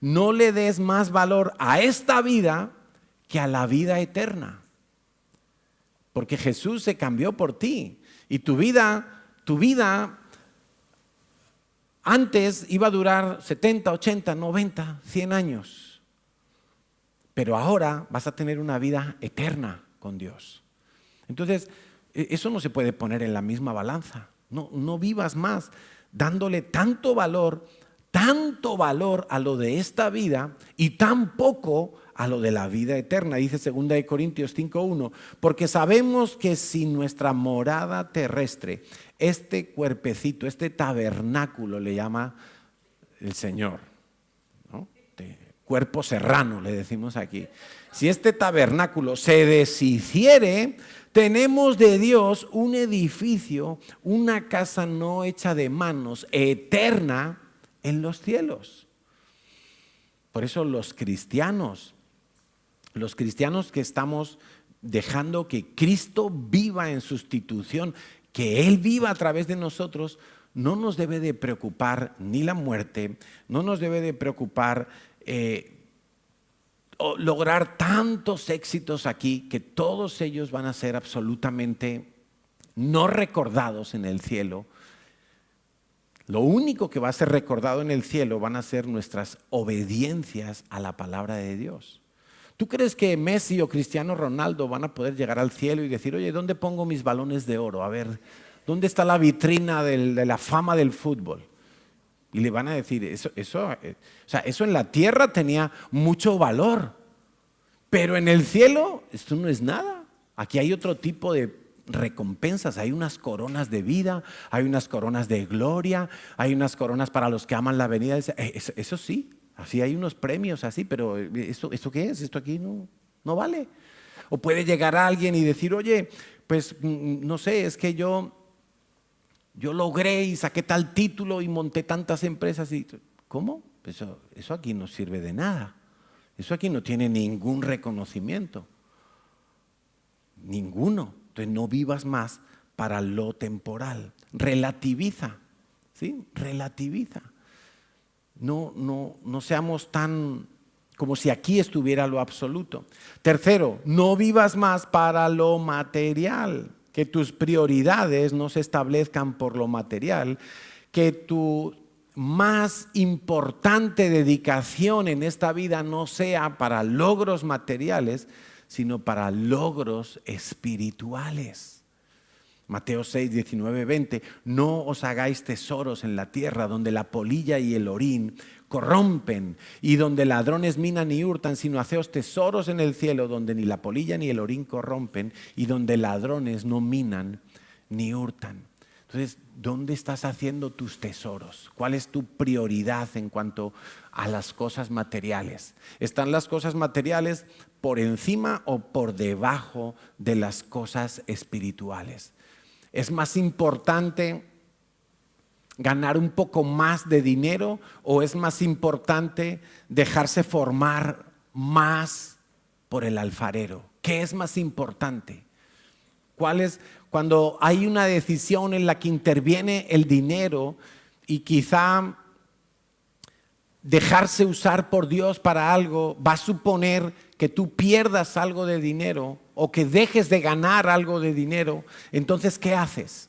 No le des más valor a esta vida que a la vida eterna. Porque Jesús se cambió por ti. Y tu vida antes iba a durar 70, 80, 90, 100 años. Pero ahora vas a tener una vida eterna con Dios. Entonces, eso no se puede poner en la misma balanza. No vivas más dándole tanto valor a lo de esta vida y tan poco a lo de la vida eterna. Dice 2 Corintios 5:1, porque sabemos que si nuestra morada terrestre, este cuerpecito, este tabernáculo le llama el Señor, ¿no? Cuerpo serrano le decimos aquí. Si este tabernáculo se deshiciere, tenemos de Dios un edificio, una casa no hecha de manos, eterna en los cielos. Por eso los cristianos que estamos dejando que Cristo viva en sustitución, que Él viva a través de nosotros, no nos debe de preocupar ni la muerte, no nos debe de preocupar lograr tantos éxitos aquí, que todos ellos van a ser absolutamente no recordados en el cielo. Lo único que va a ser recordado en el cielo van a ser nuestras obediencias a la palabra de Dios. ¿Tú crees que Messi o Cristiano Ronaldo van a poder llegar al cielo y decir, oye, ¿dónde pongo mis balones de oro? A ver, ¿dónde está la vitrina de la fama del fútbol? Y le van a decir, eso en la tierra tenía mucho valor, pero en el cielo esto no es nada. Aquí hay otro tipo de recompensas, hay unas coronas de vida, hay unas coronas de gloria, hay unas coronas para los que aman la venida. Eso sí, así hay unos premios así, pero ¿esto qué es? Esto aquí no vale. O puede llegar alguien y decir, oye, pues no sé, es que yo logré y saqué tal título y monté tantas empresas. ¿Cómo? Eso aquí no sirve de nada. Eso aquí no tiene ningún reconocimiento. Ninguno. Entonces no vivas más para lo temporal. Relativiza. ¿Sí? Relativiza. No seamos tan como si aquí estuviera lo absoluto. 3, no vivas más para lo material. Que tus prioridades no se establezcan por lo material, que tu más importante dedicación en esta vida no sea para logros materiales, sino para logros espirituales. Mateo 6, 19, 20, no os hagáis tesoros en la tierra donde la polilla y el orín corrompen y donde ladrones minan y hurtan, sino haceos tesoros en el cielo donde ni la polilla ni el orín corrompen y donde ladrones no minan ni hurtan. Entonces, ¿dónde estás haciendo tus tesoros? ¿Cuál es tu prioridad en cuanto a las cosas materiales? ¿Están las cosas materiales por encima o por debajo de las cosas espirituales? ¿Es más importante ganar un poco más de dinero o es más importante dejarse formar más por el alfarero? ¿Qué es más importante? ¿Cuál es cuando hay una decisión en la que interviene el dinero y quizá dejarse usar por Dios para algo va a suponer que tú pierdas algo de dinero o que dejes de ganar algo de dinero? Entonces, ¿qué haces?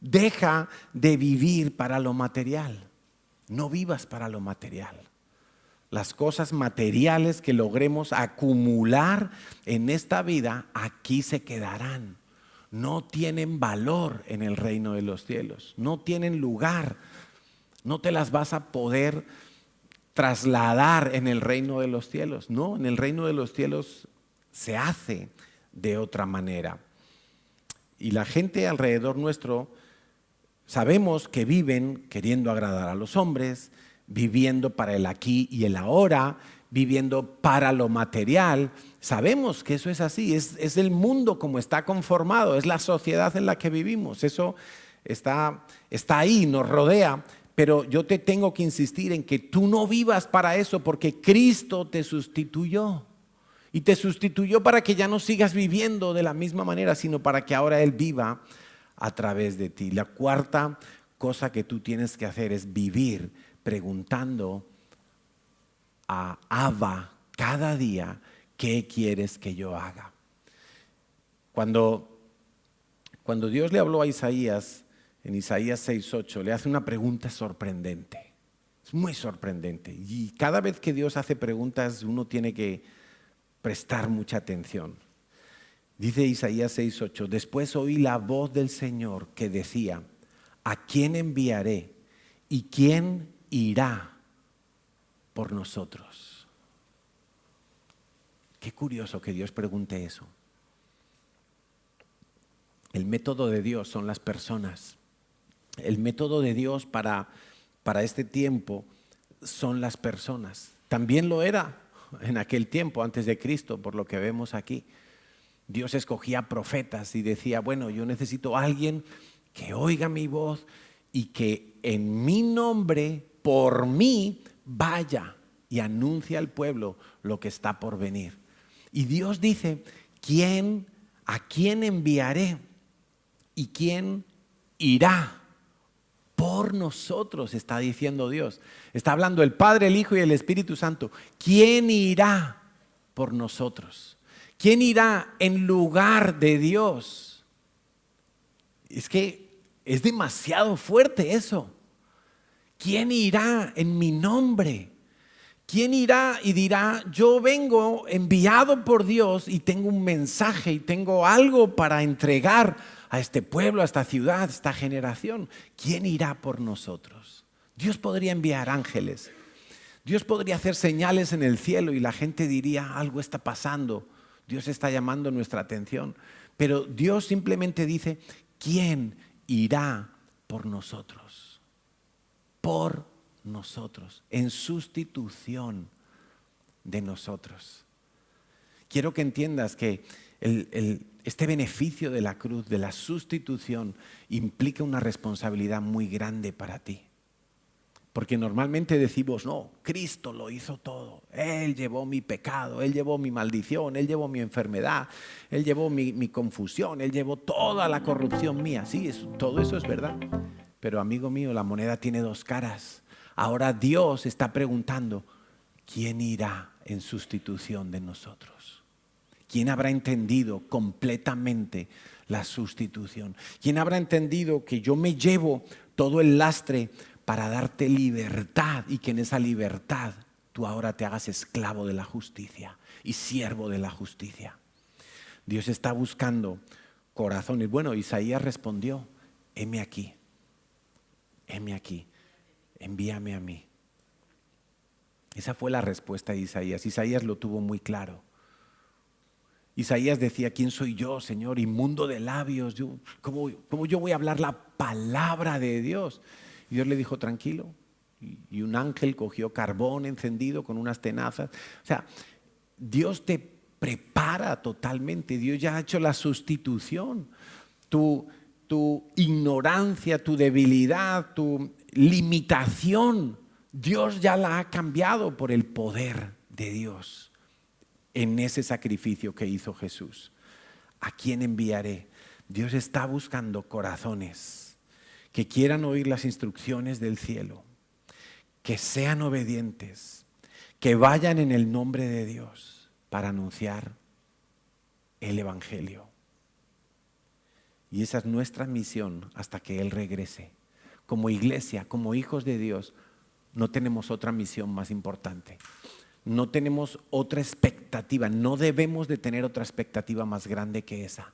Deja de vivir para lo material. No vivas para lo material. las cosas materiales que logremos acumular en esta vida, aquí se quedarán. No tienen valor en el reino de los cielos, no tienen lugar, no te las vas a poder trasladar en el reino de los cielos. No, en el reino de los cielos se hace de otra manera. Y la gente alrededor nuestro sabemos que viven queriendo agradar a los hombres, viviendo para el aquí y el ahora, viviendo para lo material. Sabemos que eso es así, es el mundo como está conformado, es la sociedad en la que vivimos, eso está ahí, nos rodea. Pero yo te tengo que insistir en que tú no vivas para eso, porque Cristo te sustituyó. Y te sustituyó para que ya no sigas viviendo de la misma manera, sino para que ahora Él viva a través de ti. La cuarta cosa que tú tienes que hacer es vivir preguntando a Abba cada día, ¿qué quieres que yo haga? Cuando Dios le habló a Isaías, en Isaías 6:8, le hace una pregunta sorprendente. Es muy sorprendente. Y cada vez que Dios hace preguntas, uno tiene que prestar mucha atención. Dice Isaías 6:8, después oí la voz del Señor que decía, ¿a quién enviaré y quién irá por nosotros? Qué curioso que Dios pregunte eso. El método de Dios son las personas. El método de Dios para este tiempo son las personas. También lo era en aquel tiempo, antes de Cristo, por lo que vemos aquí. Dios escogía profetas y decía, bueno, yo necesito a alguien que oiga mi voz y que en mi nombre, por mí, vaya y anuncie al pueblo lo que está por venir. Y Dios dice, ¿a quién enviaré y quién irá por nosotros? Está diciendo Dios. Está hablando el Padre, el Hijo y el Espíritu Santo. ¿Quién irá por nosotros? ¿Quién irá en lugar de Dios? Es que es demasiado fuerte eso. ¿Quién irá en mi nombre? ¿Quién irá y dirá, yo vengo enviado por Dios y tengo un mensaje y tengo algo para entregar a este pueblo, a esta ciudad, a esta generación? ¿Quién irá por nosotros? Dios podría enviar ángeles. Dios podría hacer señales en el cielo y la gente diría, algo está pasando. Dios está llamando nuestra atención. Pero Dios simplemente dice, ¿quién irá por nosotros? Por nosotros, en sustitución de nosotros. Quiero que entiendas que este beneficio de la cruz, de la sustitución, implica una responsabilidad muy grande para ti. Porque normalmente decimos, no, Cristo lo hizo todo. Él llevó mi pecado, Él llevó mi maldición, Él llevó mi enfermedad, Él llevó mi confusión, Él llevó toda la corrupción mía. Sí, todo eso es verdad. Pero amigo mío, la moneda tiene dos caras. Ahora Dios está preguntando, ¿quién irá en sustitución de nosotros? ¿Quién habrá entendido completamente la sustitución? ¿Quién habrá entendido que yo me llevo todo el lastre para darte libertad y que en esa libertad tú ahora te hagas esclavo de la justicia y siervo de la justicia? Dios está buscando corazones. Bueno, Isaías respondió, heme aquí, envíame a mí. Esa fue la respuesta de Isaías. Isaías lo tuvo muy claro. Isaías decía, ¿quién soy yo, Señor? Inmundo de labios. ¿Cómo yo voy a hablar la palabra de Dios? Y Dios le dijo, tranquilo. Y un ángel cogió carbón encendido con unas tenazas. O sea, Dios te prepara totalmente. Dios ya ha hecho la sustitución. Tu ignorancia, tu debilidad, tu limitación, Dios ya la ha cambiado por el poder de Dios en ese sacrificio que hizo Jesús. ¿A quién enviaré? Dios está buscando corazones que quieran oír las instrucciones del cielo, que sean obedientes, que vayan en el nombre de Dios para anunciar el Evangelio. Y esa es nuestra misión hasta que Él regrese. Como iglesia, como hijos de Dios, no tenemos otra misión más importante. No tenemos otra expectativa, no debemos de tener otra expectativa más grande que esa.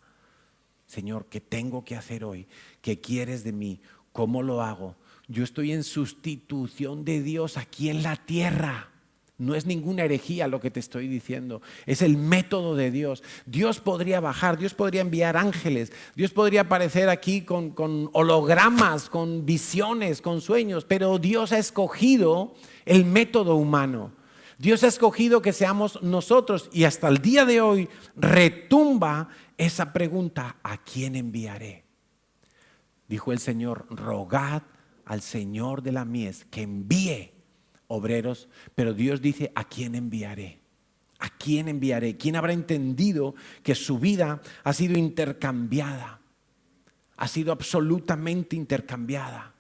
Señor, ¿qué tengo que hacer hoy? ¿Qué quieres de mí? ¿Cómo lo hago? Yo estoy en sustitución de Dios aquí en la tierra. No es ninguna herejía lo que te estoy diciendo, es el método de Dios. Dios podría bajar, Dios podría enviar ángeles, Dios podría aparecer aquí con hologramas, con visiones, con sueños, pero Dios ha escogido el método humano. Dios ha escogido que seamos nosotros y hasta el día de hoy retumba esa pregunta: ¿a quién enviaré? Dijo el Señor: rogad al Señor de la mies que envíe obreros, pero Dios dice: ¿a quién enviaré? ¿A quién enviaré? ¿Quién habrá entendido que su vida ha sido intercambiada? Ha sido absolutamente intercambiada.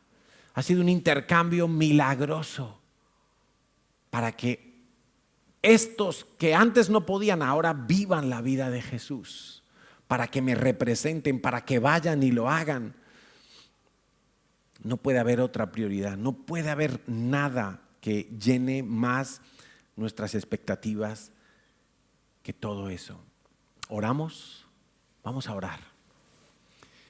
Ha sido un intercambio milagroso para que estos que antes no podían, ahora vivan la vida de Jesús, para que me representen, para que vayan y lo hagan. No puede haber otra prioridad, no puede haber nada que llene más nuestras expectativas que todo eso. ¿Oramos? Vamos a orar.